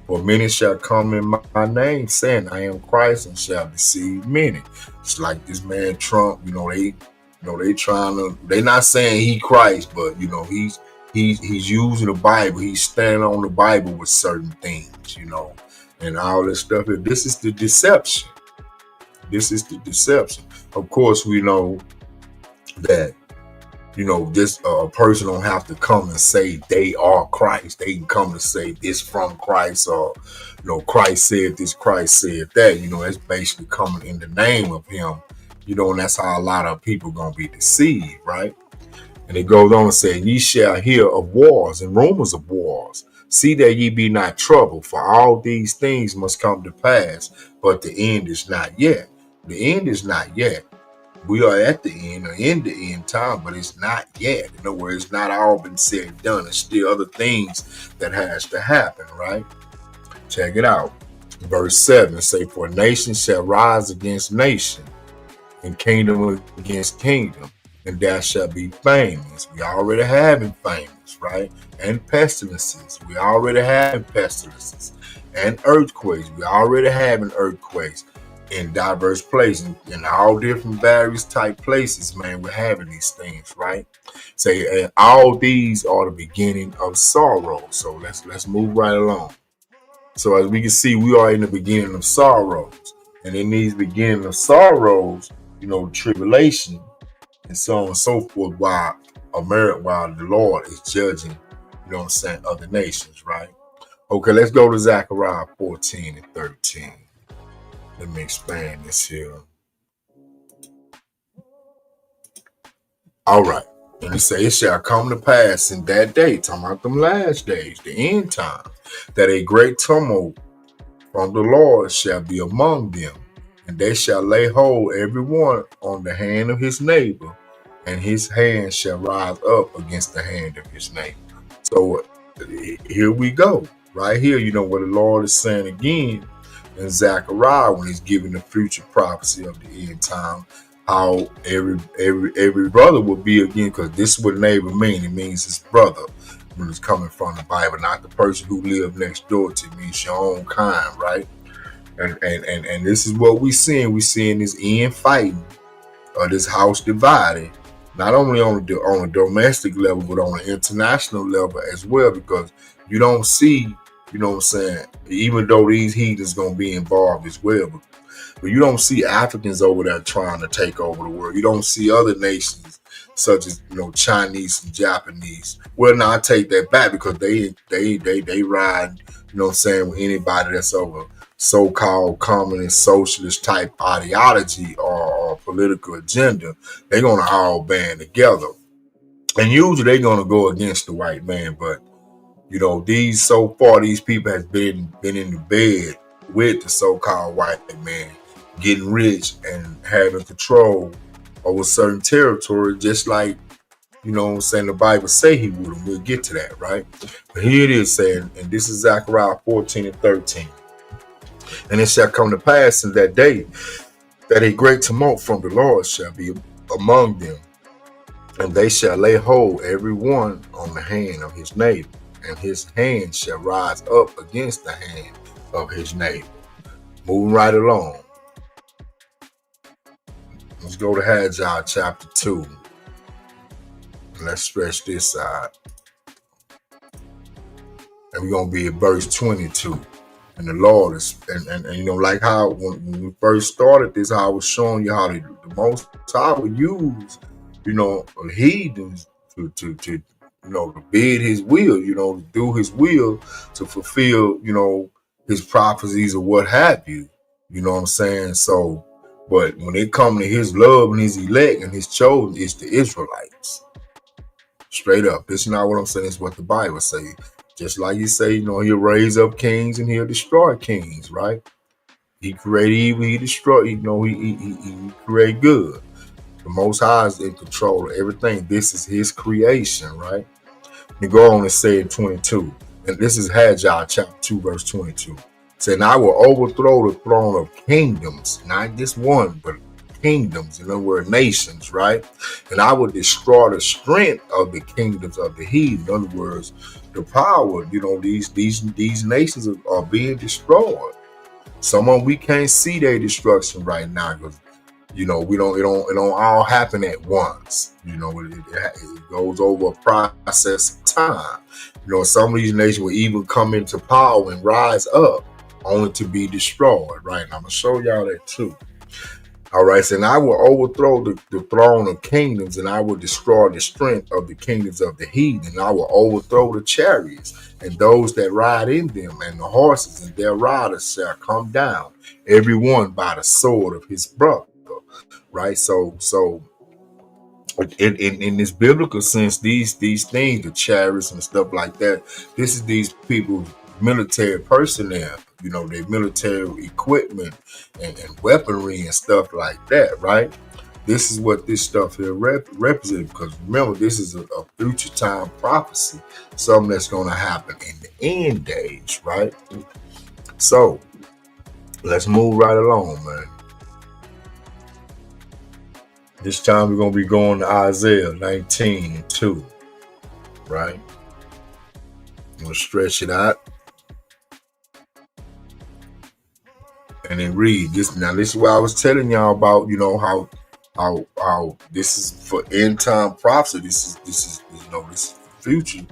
For many shall come in my name, saying, I am Christ, and shall deceive many. It's like this man Trump, they're not saying he Christ, but he's using the Bible. He's standing on the Bible with certain things, and all this stuff. This is the deception. Of course, we know that this person don't have to come and say they are Christ. They can come and say this from Christ, or Christ said this, Christ said that. That's basically coming in the name of him. And that's how a lot of people gonna be deceived, right? And it goes on to say, ye shall hear of wars and rumors of wars. See that ye be not troubled, for all these things must come to pass, but the end is not yet. The end is not yet. We are at the end or in the end time, but it's not yet. In other words, it's not all been said and done. There's still other things that has to happen, right? Check it out. Verse 7 say, for nation shall rise against nation, and kingdom against kingdom, and there shall be famines. We already having famines, right? And pestilences. We already having pestilences. And earthquakes. We already having earthquakes in diverse places, in all different various type places, man. We're having these things, right? Say, and all these are the beginning of sorrow. So let's move right along. So as we can see, we are in the beginning of sorrows, and in these beginning of sorrows, tribulation and so on and so forth, while the Lord is judging, what I'm saying, other nations, right? Okay, let's go to Zechariah 14 and 13. Let me expand this here. All right. And it say, it shall come to pass in that day, talking about them last days, the end time, that a great tumult from the Lord shall be among them, and they shall lay hold every one on the hand of his neighbor, and his hand shall rise up against the hand of his neighbor. So here we go. Right here, what the Lord is saying again in Zechariah when he's giving the future prophecy of the end time, how every brother will be again, because this is what neighbor means. It means his brother when it's coming from the Bible, not the person who lived next door to you. It means your own kind, right? And this is what we seeing. We seeing this end fighting, or this house divided, not only on a domestic level, but on an international level as well, because you don't see, what I'm saying, even though these heathens going to be involved as well, but you don't see Africans over there trying to take over the world. You don't see other nations such as, Chinese and Japanese. Well, now I take that back, because they ride, what I'm saying, with anybody that's over so-called communist socialist type ideology or political agenda. They're going to all band together. And usually they're going to go against the white man, but these people has been in the bed with the so-called white man, getting rich and having control over certain territory, just like, the Bible say he would. And we'll get to that, right? But here it is saying, and this is Zechariah 14 and 13. And it shall come to pass in that day that a great tumult from the Lord shall be among them, and they shall lay hold every one on the hand of his neighbor, and his hand shall rise up against the hand of his neighbor. Moving right along. Let's go to Haggai chapter 2. Let's stretch this out. And we're going to be at verse 22. And the Lord is, and like how when we first started this, how I was showing you how the Most High would use, heathens to bid his will, to do his will, to fulfill, his prophecies or what have you. You know what I'm saying? So, but when it comes to his love and his elect and his chosen, it's the Israelites. Straight up. This is not what I'm saying. It's what the Bible says. Just like you say, he'll raise up kings and he'll destroy kings, right? He created evil, he destroyed, he create good. The Most High is in control of everything. This is his creation, right? And go on and say in 22, and this is Haggai chapter 2, verse 22. Saying, I will overthrow the throne of kingdoms, not just one, but kingdoms, in other words, nations, right? And I will destroy the strength of the kingdoms of the heathen. In other words, the power, these nations are being destroyed. Some of them we can't see their destruction right now, because it don't all happen at once. It goes over a process of time. Some of these nations will even come into power and rise up only to be destroyed, right? And I'm gonna show y'all that too. All right, so and I will overthrow the throne of kingdoms, and I will destroy the strength of the kingdoms of the heathen. And I will overthrow the chariots and those that ride in them, and the horses and their riders shall come down, every one by the sword of his brother. Right, so in this biblical sense, these things, the chariots and stuff like that, this is these people's military personnel, their military equipment and weaponry and stuff like that, right? This is what this stuff here represents. Because remember, this is a future time prophecy, something that's going to happen in the end days, right? So let's move right along, man. This time we're going to be going to Isaiah 19:2, right? I'm going to stretch it out. And then read this. Now, this is what I was telling y'all about, how this is for end time prophecy. This is future.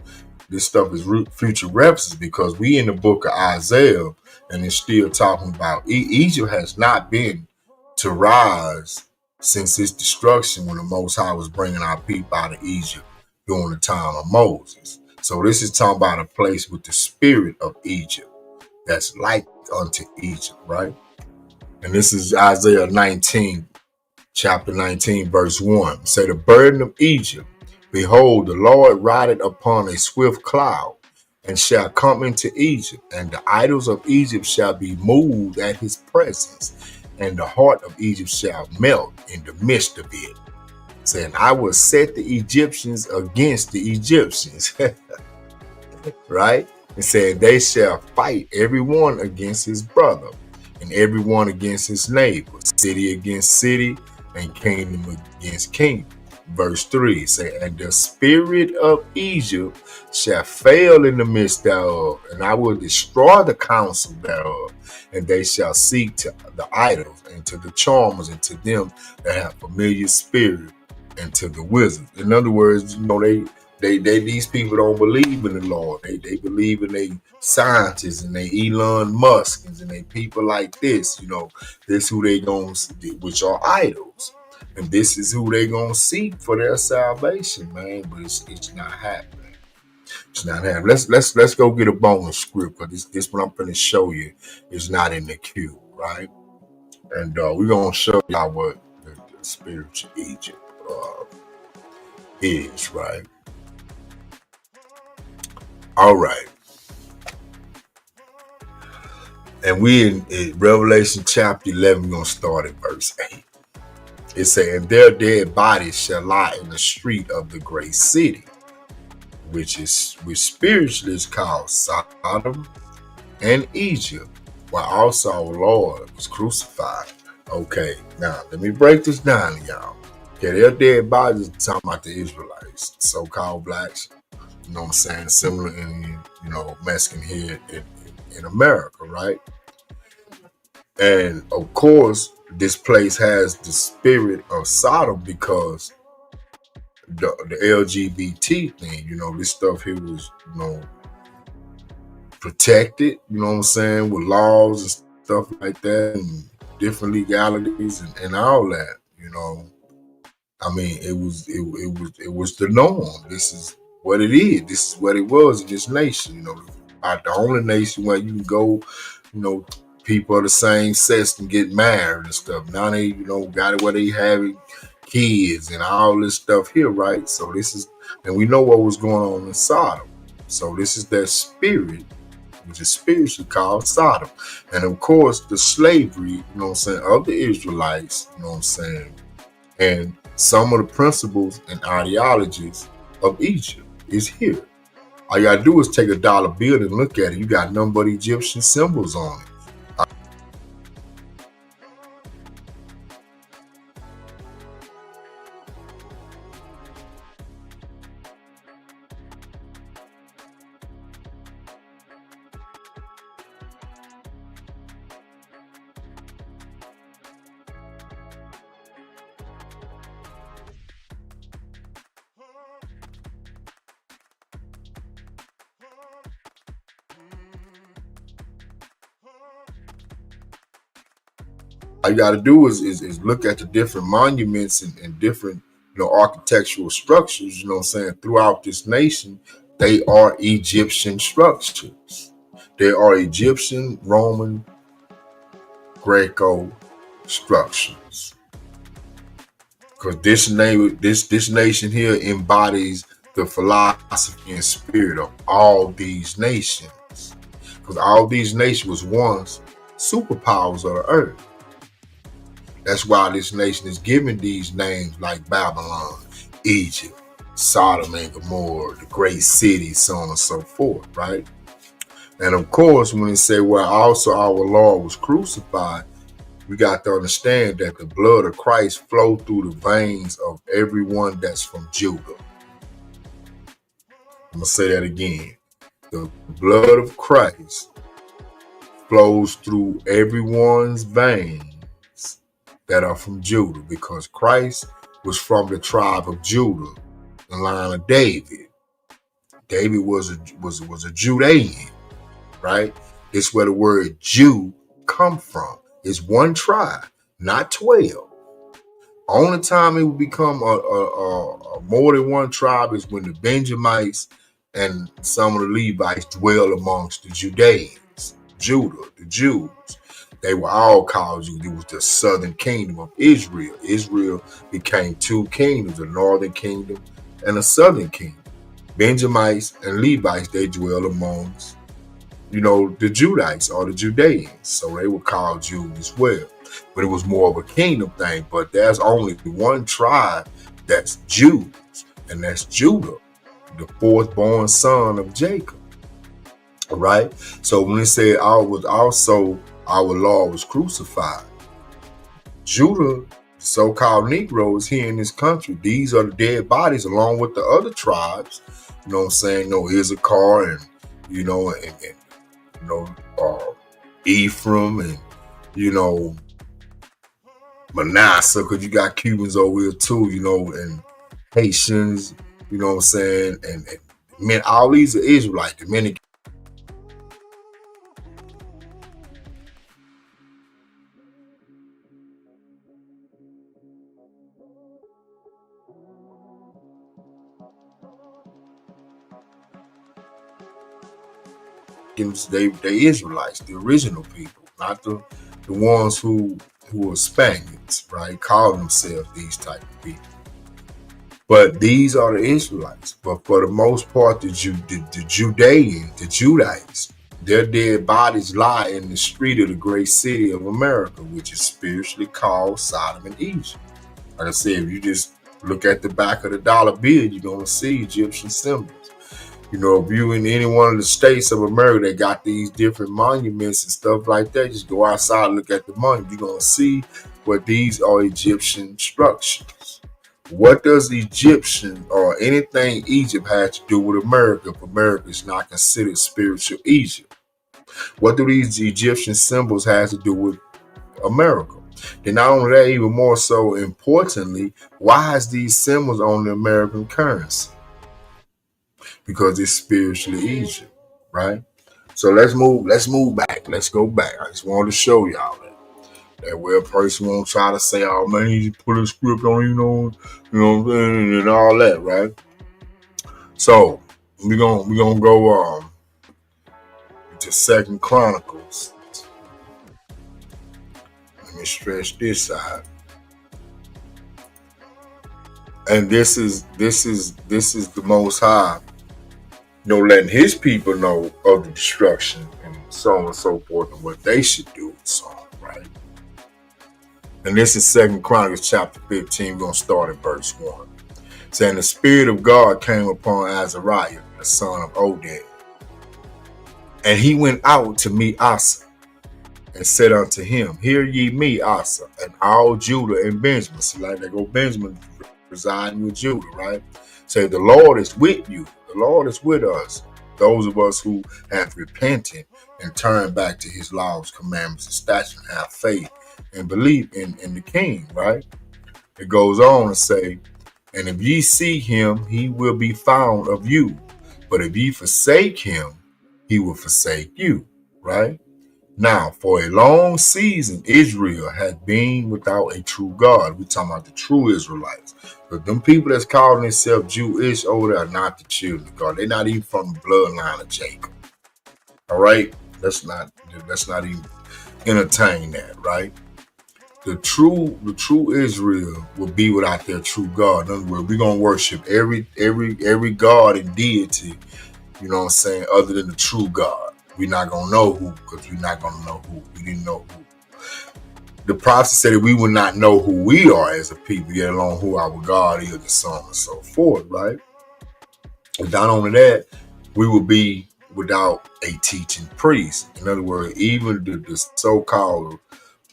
This stuff is future references, because we in the book of Isaiah, and it's still talking about Egypt has not been to rise since its destruction, when the Most High was bringing our people out of Egypt during the time of Moses. So this is talking about a place with the spirit of Egypt that's like unto Egypt, right? And this is Isaiah 19, chapter 19, verse 1. Say, the burden of Egypt, behold, the Lord rideth upon a swift cloud, and shall come into Egypt, and the idols of Egypt shall be moved at his presence, and the heart of Egypt shall melt in the midst of it. Saying, I will set the Egyptians against the Egyptians. Right? And saying, they shall fight everyone against his brother, and everyone against his neighbor, city against city, and kingdom against kingdom. Verse 3 say, and the spirit of Egypt shall fail in the midst thereof, and I will destroy the counsel thereof, and they shall seek to the idols, and to the charmers, and to them that have familiar spirit, and to the wizards. In other words, they these people don't believe in the Lord. They believe in they scientists and they Elon Musk's and they people like this. This who they gonna, which are idols, and this is who they gonna seek for their salvation, man. But it's not happening. It's not happening. Let's go get a bonus script, because this what I'm gonna show you is not in the queue, right? And we're gonna show y'all what the spiritual Egypt is, right? All right. And we in Revelation chapter 11, we're going to start at verse 8. It says, and their dead bodies shall lie in the street of the great city, which spiritually is called Sodom and Egypt, where also our Lord was crucified. Okay, now let me break this down to y'all. Okay, their dead bodies are talking about the Israelites, so-called blacks. You know what I'm saying? Similar in, Mexican here in America, right? And of course, this place has the spirit of Sodom, because the LGBT thing, this stuff here was, protected, you know what I'm saying, with laws and stuff like that, and different legalities and all that, I mean, it was the norm. This is what it is. This is what it was in this nation. The only nation where you can go, people of the same sex can get married and stuff. Now they, got it where they having kids and all this stuff here, right? So this is, and we know what was going on in Sodom. So this is that spirit, which is spiritually called Sodom. And of course, the slavery, of the Israelites, and some of the principles and ideologies of Egypt is here. All you gotta do is take a dollar bill and look at it. You got nothing but Egyptian symbols on it. All you got to do is look at the different monuments and different, architectural structures, throughout this nation. They are Egyptian structures. They are Egyptian, Roman, Greco structures. Because this nation here embodies the philosophy and spirit of all these nations. Because all these nations was once superpowers of the earth. That's why this nation is given these names like Babylon, Egypt, Sodom and Gomorrah, the great cities, so on and so forth, right? And of course, when they say, well, also our Lord was crucified, we got to understand that the blood of Christ flowed through the veins of everyone that's from Judah. I'm going to say that again. The blood of Christ flows through everyone's veins that are from Judah, because Christ was from the tribe of Judah, the line of David. David was a Judean, right? It's where the word Jew come from. It's one tribe, not 12. Only time it will become a more than one tribe is when the Benjamites and some of the Levites dwell amongst the Judeans, Judah, the Jews. They were all called Jews. It was the southern kingdom of Israel. Israel became two kingdoms, the northern kingdom and the southern kingdom. Benjamites and Levites, they dwell amongst, the Judites or the Judeans. So they were called Jews as well. But it was more of a kingdom thing. But there's only one tribe that's Jews, and that's Judah, the fourth born son of Jacob. All right? So when it said our Lord was crucified, Judah, so-called Negroes here in this country, these are the dead bodies along with the other tribes, Issachar and Ephraim and Manasseh, because you got Cubans over here too, and Haitians, and all these are Israelites, Dominican. They Israelites, the original people, not the ones who are Spaniards, right? Call themselves these type of people. But these are the Israelites. But for the most part, the Judites, their dead bodies lie in the street of the great city of America, which is spiritually called Sodom and Egypt. Like I said, if you just look at the back of the dollar bill, you're going to see Egyptian symbols. If you in any one of the states of America that got these different monuments and stuff like that, just go outside and look at the monument. You're going to see what these are Egyptian structures. What does Egyptian or anything Egypt has to do with America if America is not considered spiritual Egypt? What do these Egyptian symbols have to do with America? Then not only that, even more so importantly, why is these symbols on the American currency? Because it's spiritually Egypt, right? So let's move back. Let's go back. I just wanted to show y'all that where a person won't try to say, oh man, you put a script on, and all that, right? So we're gonna go to 2 Chronicles. Let me stretch this out. And this is the Most High, letting his people know of the destruction and so on and so forth and what they should do and so on, right? And this is 2 Chronicles chapter 15. We're going to start at verse 1. Saying, the Spirit of God came upon Azariah, the son of Oded. And he went out to meet Asa and said unto him, hear ye me, Asa, and all Judah and Benjamin. See, like they go Benjamin residing with Judah, right? Say, the Lord is with you. The Lord is with us. Those of us who have repented and turned back to his laws, commandments, and statutes, and have faith and believe in the King, right? It goes on to say, and if ye see him, he will be found of you. But if ye forsake him, he will forsake you, right? Now, for a long season, Israel had been without a true God. We're talking about the true Israelites. But them people that's calling themselves Jewish over there are not the children of God. They're not even from the bloodline of Jacob. All right? Let's not even entertain that, right? The true Israel will be without their true God. In other words, we're gonna worship every God and deity, other than the true God. We're not gonna know who, because we're not gonna know who. We didn't know who. the prophecy said that we will not know who we are as a people, yet alone who our God is, and so on and so forth, right? And not only that, we will be without a teaching priest. In other words, even the so-called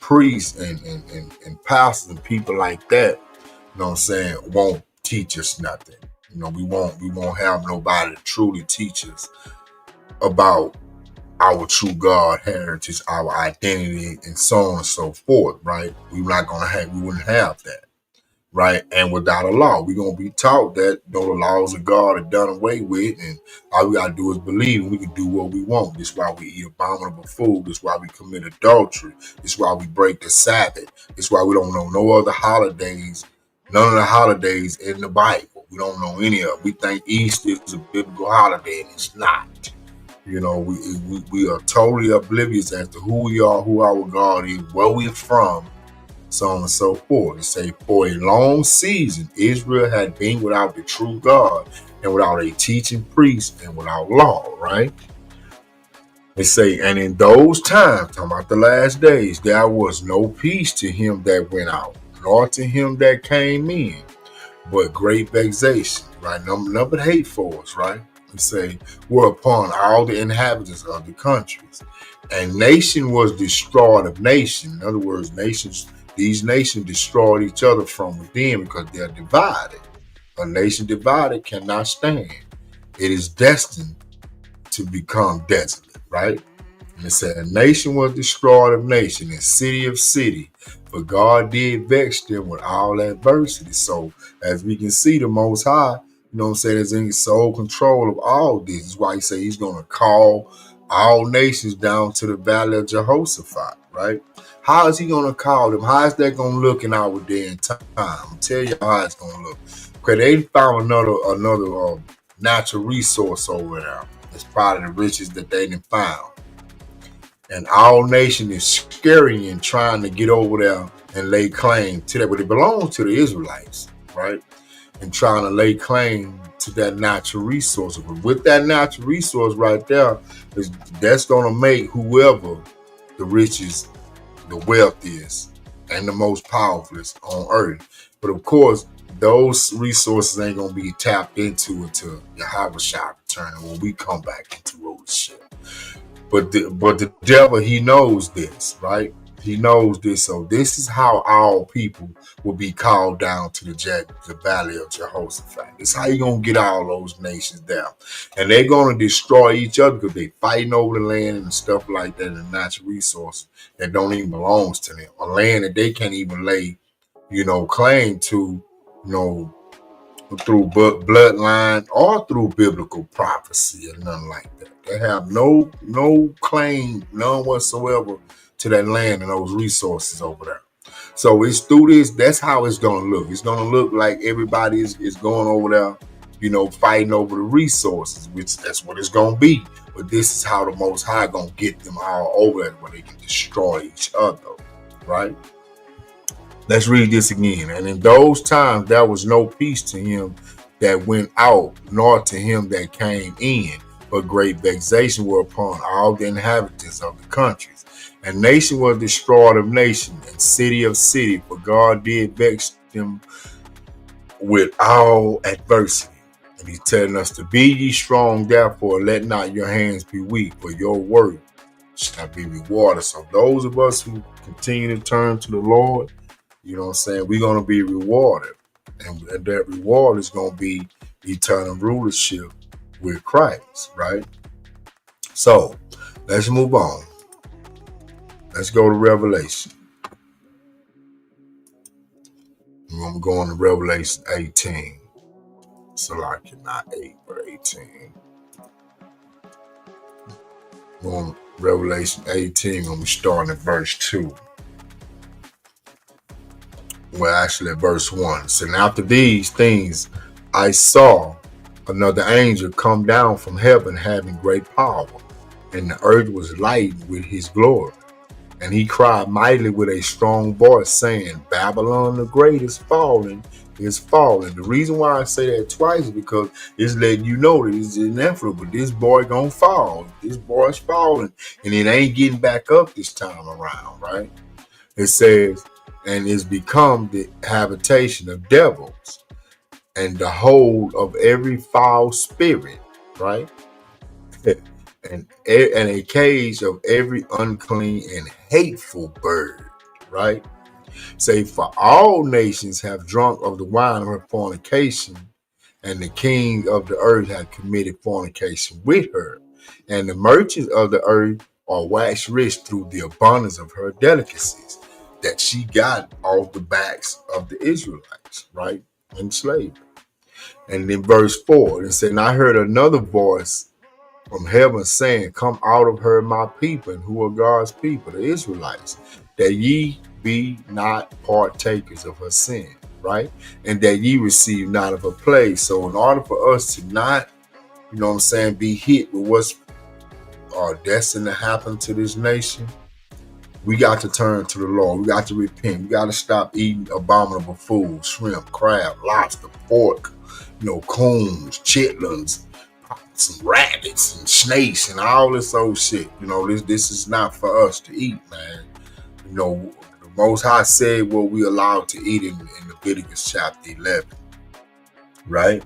priests and pastors and people like that, you know what I'm saying, won't teach us nothing. You know, we won't have nobody to truly teach us about our true God heritage, our identity, and so on and so forth, right? We wouldn't have that, right? And without a law, we're gonna be taught that the laws of God are done away with, and all we gotta do is believe, and we can do what we want. This is why we eat abominable food. This is why we commit adultery. This is why we break the Sabbath. This is why we don't know no other holidays, none of the holidays in the Bible. We don't know any of them. We think Easter is a biblical holiday, and it's not. You know, we are totally oblivious as to who we are, who our God is, where we're from, so on and so forth. It say, for a long season, Israel had been without the true God and without a teaching priest and without law, right? They say, and in those times, talking about the last days, there was no peace to him that went out, nor to him that came in, but great vexation, right? Number hate for us, right? They say, were upon all the inhabitants of the countries. And nation was destroyed of nation. In other words, these nations destroyed each other from within because they're divided. A nation divided cannot stand. It is destined to become desolate, right? And it said, a nation was destroyed of nation, and city of city, for God did vex them with all adversity. So, as we can see, the Most High, you know what I'm saying, is in sole control of all this. This is why he said he's going to call all nations down to the valley of Jehoshaphat, right? How is he going to call them? How is that going to look in our day and time? I'll tell you how it's going to look. Okay, they found another natural resource over there. It's probably the richest that they didn't found. And all nation is scurrying, trying to get over there and lay claim to that, but it belongs to the Israelites, right? And trying to lay claim to that natural resource. But with that natural resource right there, that's going to make whoever the richest, the wealthiest, and the most powerful on earth. But of course, those resources ain't going to be tapped into until Yahweh shall return when we come back into rulership. But the devil, he knows this, right? He knows this. So this is how all people will be called down to the valley of Jehoshaphat. This is how you're going to get all those nations down. And they're going to destroy each other because they're fighting over the land and stuff like that, and natural resources that don't even belong to them. A land that they can't even lay, claim to, through bloodline or through biblical prophecy or nothing like that. They have no claim, none whatsoever, to that land and those resources over there. So it's through this, that's how it's going to look. It's going to look like everybody is going over there, fighting over the resources, which that's what it's going to be. But this is how the Most High going to get them all over there where they can destroy each other, right? Let's read this again. And in those times, there was no peace to him that went out, nor to him that came in, but great vexation were upon all the inhabitants of the countries. And nation was destroyed of nation, and city of city, for God did vex them with all adversity. And he's telling us to be ye strong, therefore let not your hands be weak, for your work shall be rewarded. So those of us who continue to turn to the Lord, you know what I'm saying, we're going to be rewarded. And that reward is going to be eternal rulership with Christ, right? So let's move on. Let's go to Revelation. We're going to go on to Revelation 18. So like not 8, but 18. We're on Revelation 18, when we start at verse 2. Well, actually at verse 1. So after these things, I saw another angel come down from heaven having great power, and the earth was lightened with his glory. And he cried mightily with a strong voice, saying, Babylon the great is fallen. The reason why I say that twice is because it's letting you know that it's inevitable. This boy gonna fall. This boy's falling, and it ain't getting back up this time around, right? It says, and is become the habitation of devils and the hold of every foul spirit, right? And a cage of every unclean and hateful bird, right? Say, for all nations have drunk of the wine of her fornication, and the king of the earth hath committed fornication with her, and the merchants of the earth are waxed rich through the abundance of her delicacies that she got off the backs of the Israelites, right? Enslaved. And in verse 4, it said, and I heard another voice from heaven saying, come out of her, my people, and who are God's people, the Israelites, that ye be not partakers of her sin, right? And that ye receive not of her plague. So in order for us to not, be hit with what's destined to happen to this nation, we got to turn to the Lord. We got to repent. We got to stop eating abominable food, shrimp, crab, lobster, pork, coons, chitlins, some rabbits and snakes and all this old shit. This is not for us to eat, man. The Most High said what we allowed to eat in Leviticus chapter 11, right?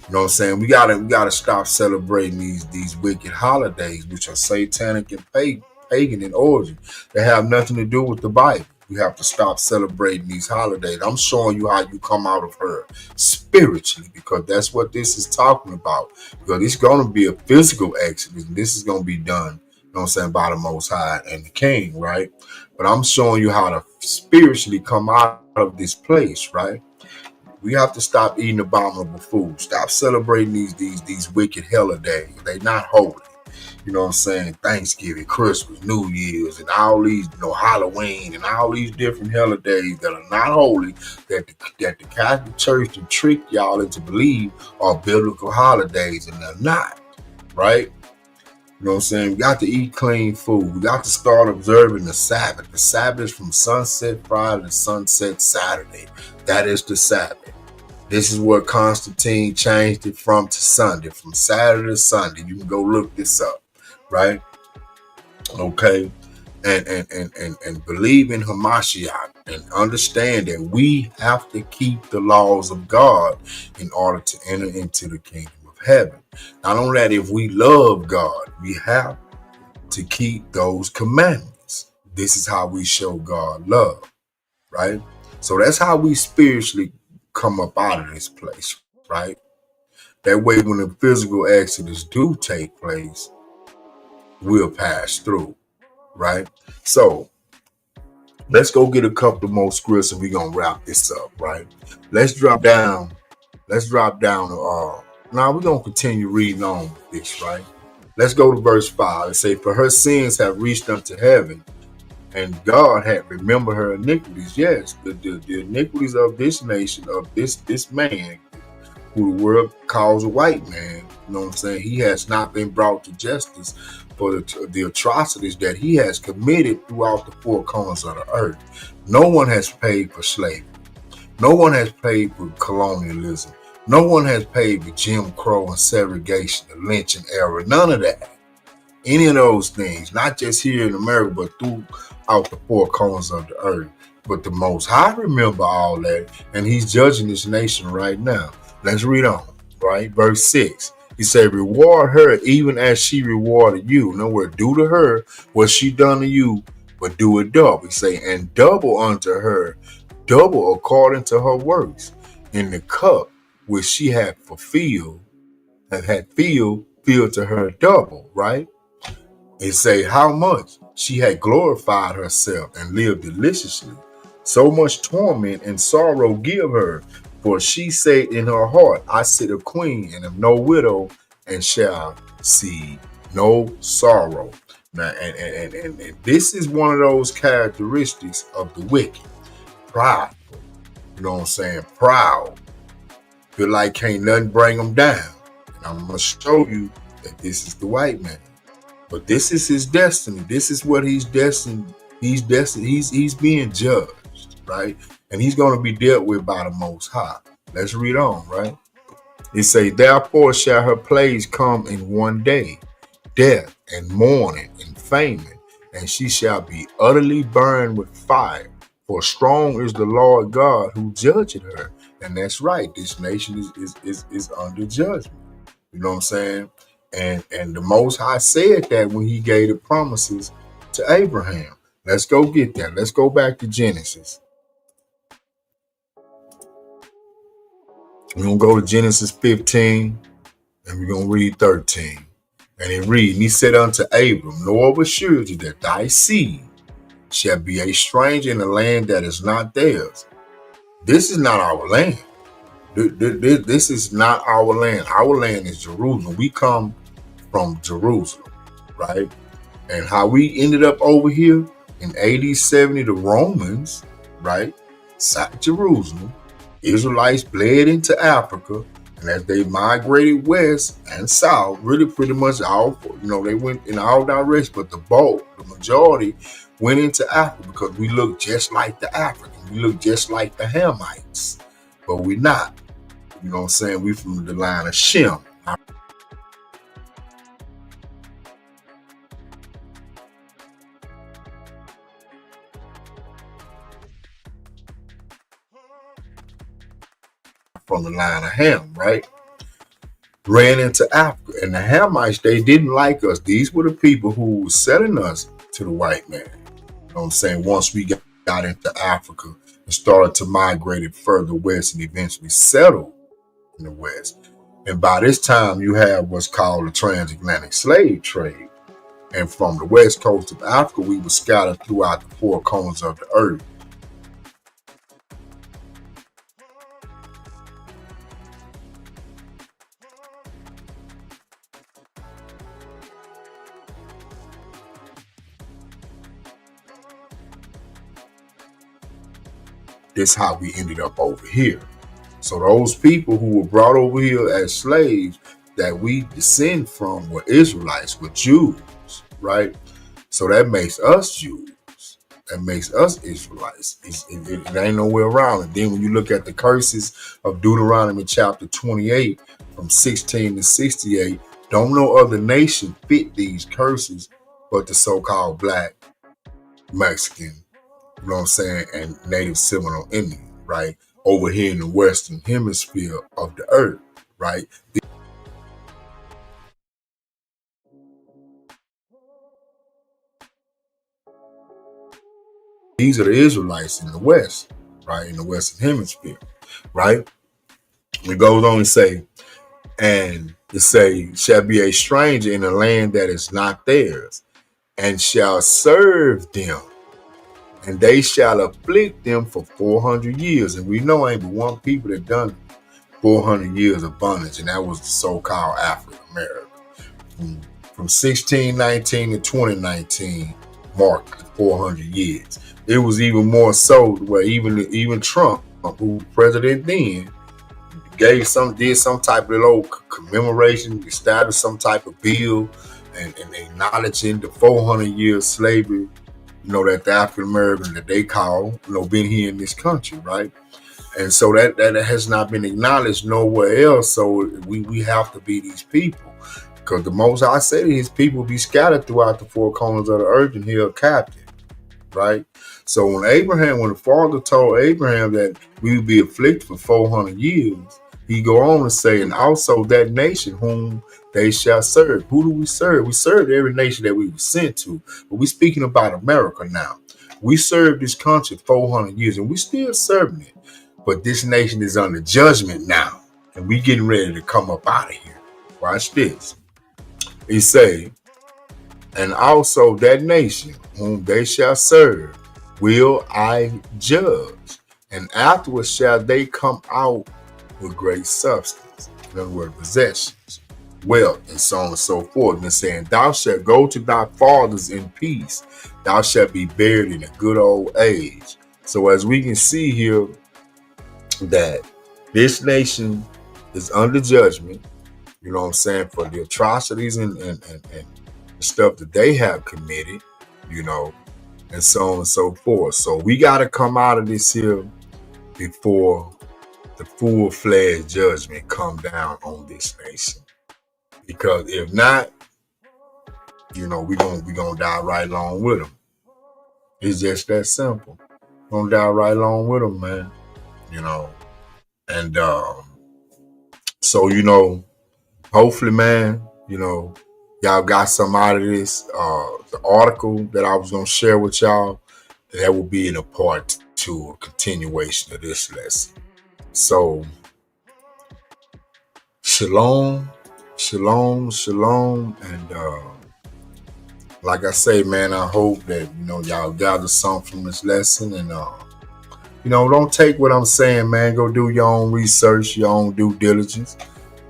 You know what I'm saying? We gotta stop celebrating these wicked holidays, which are satanic and pagan in origin. They have nothing to do with the Bible. We have to stop celebrating these holidays. I'm showing you how you come out of her spiritually, because that's what this is talking about. Because it's going to be a physical exodus, and this is going to be done, by the Most High and the King, right? But I'm showing you how to spiritually come out of this place, right? We have to stop eating abominable food. Stop celebrating these wicked holidays. They're not holy. Thanksgiving, Christmas, New Year's, and all these, Halloween, and all these different holidays that are not holy, that the Catholic Church to trick y'all into believe are biblical holidays, and they're not, right? We got to eat clean food. We got to start observing the Sabbath. The Sabbath is from sunset Friday to sunset Saturday. That is the Sabbath. This is what Constantine changed it from to Sunday, from Saturday to Sunday. You can go look this up. Right? Okay. And believe in Hamashiach and understand that we have to keep the laws of God in order to enter into the kingdom of heaven. Not only that, if we love God, we have to keep those commandments. This is how we show God love, right? So that's how we spiritually come up out of this place, right? That way, when the physical exodus do take place, we'll pass through, right? So let's go get a couple of more scripts and we're gonna wrap this up, right? Let's drop down. Now we're gonna continue reading on this, right? Let's go to verse 5. It says, for her sins have reached unto heaven, and God had remembered her iniquities. Yes, the iniquities of this nation, of this man, who the world calls a white man. He has not been brought to justice for the atrocities that he has committed throughout the four corners of the earth. No one has paid for slavery. No one has paid for colonialism. No one has paid for Jim Crow and segregation, the lynching era, none of that. Any of those things, not just here in America, but throughout the four corners of the earth. But the Most High remember all that, and he's judging this nation right now. Let's read on, right? Verse 6. He said, reward her even as she rewarded you. In other words, do to her what she done to you, but do it double. He say, and double unto her, double according to her works. In the cup which she had filled to her double, right? It say how much she had glorified herself and lived deliciously. So much torment and sorrow give her. For she said in her heart, I sit a queen and am no widow, and shall see no sorrow. Now, and this is one of those characteristics of the wicked. Prideful. Proud. Feel like can't nothing bring them down. And I'm going to show you that this is the white man. But this is his destiny. This is what he's destined. He's being judged, right? And he's going to be dealt with by the Most High. Let's read on, right? It say, therefore shall her plagues come in one day, death and mourning and famine and she shall be utterly burned with fire. For strong is the Lord God who judgeth her. And that's right. This nation is under judgment. You know what I'm saying? And the Most High said that when he gave the promises to Abraham. Let's go get that. Let's go back to Genesis. We're going to go to Genesis 15 and we're going to read 13. And it reads, and he said unto Abram, know of a surety that thy seed shall be a stranger in a land that is not theirs. This is not our land. This is not our land. Our land is Jerusalem. We come from Jerusalem, right? And how we ended up over here in AD 70, the Romans, right, sacked Jerusalem. Israelites bled into Africa, and as they migrated west and south, really pretty much all, they went in all directions, but the majority went into Africa because we look just like the Africans. We look just like the Hamites, but we're not. You know what I'm saying? We from the line of Shem. From the line of Ham, right? Ran into Africa. And the Hamites, they didn't like us. These were the people who were selling us to the white man. You know what I'm saying? Once we got into Africa and started to migrate it further west and eventually settled in the west. And by this time, you have what's called the transatlantic slave trade. And from the west coast of Africa, we were scattered throughout the four corners of the earth. This is how we ended up over here. So those people who were brought over here as slaves that we descend from were Israelites, were Jews, right? So that makes us Jews. That makes us Israelites. It ain't nowhere around it. Then when you look at the curses of Deuteronomy chapter 28 from 16 to 68, don't no other nation fit these curses but the so-called black, Mexican, you know what I'm saying, and Native Seminole Indian, right? Over here in the Western Hemisphere of the earth, right? These are the Israelites in the West, right? In the Western Hemisphere, right? It goes on to say, and to say, shall be a stranger in a land that is not theirs, and shall serve them. And they shall afflict them for 400 years. And we know ain't but one people that done 400 years of bondage, and that was the so-called African American. From 1619 to 2019 marked 400 years. It was even more so where even Trump, who was president then, did some type of little commemoration, established some type of bill, and acknowledging the 400 years slavery, that the African Americans that they call, been here in this country, right? And so that has not been acknowledged nowhere else. So we have to be these people, because the Most High said his people be scattered throughout the four corners of the earth and held captive, right? So when the Father told Abraham that we would be afflicted for 400 years, he go on to say, and also that nation whom they shall serve. Who do we serve? We serve every nation that we were sent to. But we're speaking about America now. We served this country 400 years, and we still serving it. But this nation is under judgment now, and we getting ready to come up out of here. Watch this. He say, and also that nation whom they shall serve will I judge, and afterwards shall they come out with great substance. In other words, possessions, wealth, and so on and so forth. And saying, thou shalt go to thy fathers in peace. Thou shalt be buried in a good old age. So as we can see here, that this nation is under judgment, you know what I'm saying, for the atrocities and the stuff that they have committed, and so on and so forth. So we got to come out of this here before the full-fledged judgment come down on this nation. Because if not, you know, we gonna die right along with them. It's just that simple. Gonna die right along with them, man. You know, and so you know, hopefully, man, you know, y'all got some out of this. The article that I was gonna share with y'all, that will be in a part 2, a continuation of this lesson. So, shalom, shalom, shalom, and like I say, man, I hope that you know y'all gather something from this lesson, and you know, don't take what I'm saying, man. Go do your own research, your own due diligence,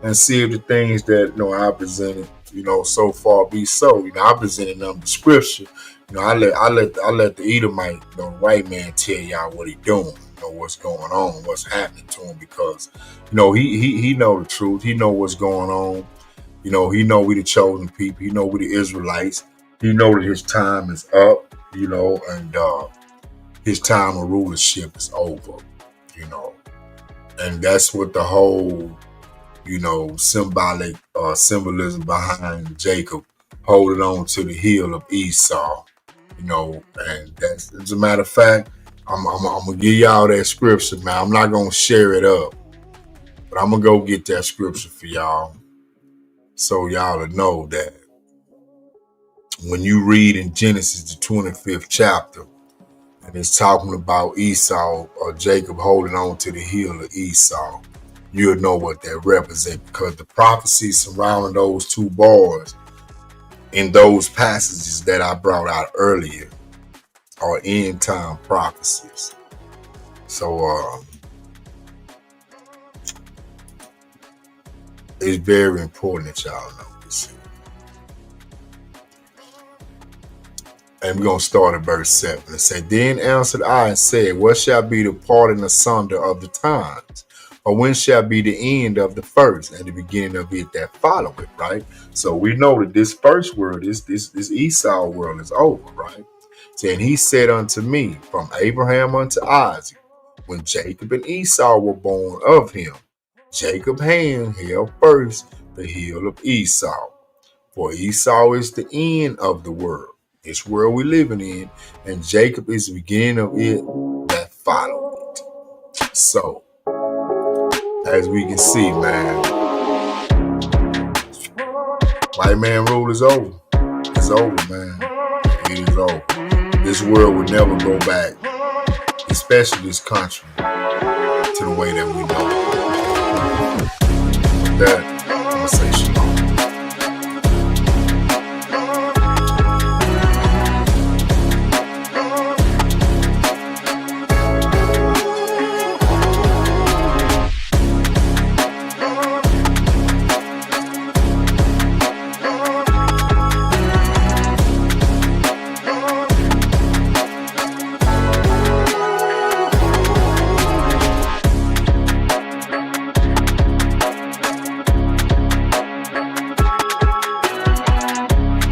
and see if the things that you know I presented, you know, so far be so. You know, I presented them the scripture. You know, I let the Edomite, you know, the white man tell y'all what he doing, you know, what's going on, what's happening to him, because you know he know the truth. He know what's going on. You know, he know we the chosen people. He know we the Israelites. He know that his time is up. You know, and his time of rulership is over. You know, and that's what the whole, you know, symbolism behind Jacob holding on to the heel of Esau, you know, and that's, as a matter of fact, I'm gonna give y'all that scripture, man. I'm not gonna share it up, but I'm gonna go get that scripture for y'all, so y'all to know that when you read in Genesis the 25th chapter, and it's talking about Esau or Jacob holding on to the heel of Esau, you'll know what that represents, because the prophecies surrounding those two boys in those passages that I brought out earlier are end time prophecies. So it's very important that y'all know this. And we're going to start at verse 7. It said, "Then answered I and said, what shall be the parting asunder of the times? Or when shall be the end of the first and the beginning of it that follow it?" Right? So we know that this first world, this Esau world is over, right? So, and he said unto me, from Abraham unto Isaac, when Jacob and Esau were born of him, Jacob's hand held first the heel of Esau. For Esau is the end of the world, this world we're living in, and Jacob is the beginning of it that follow it. So, as we can see, man, white man rule is over. It's over, man. It is over. This world will never go back, especially this country, to the way that we know it. With that, I'm going to say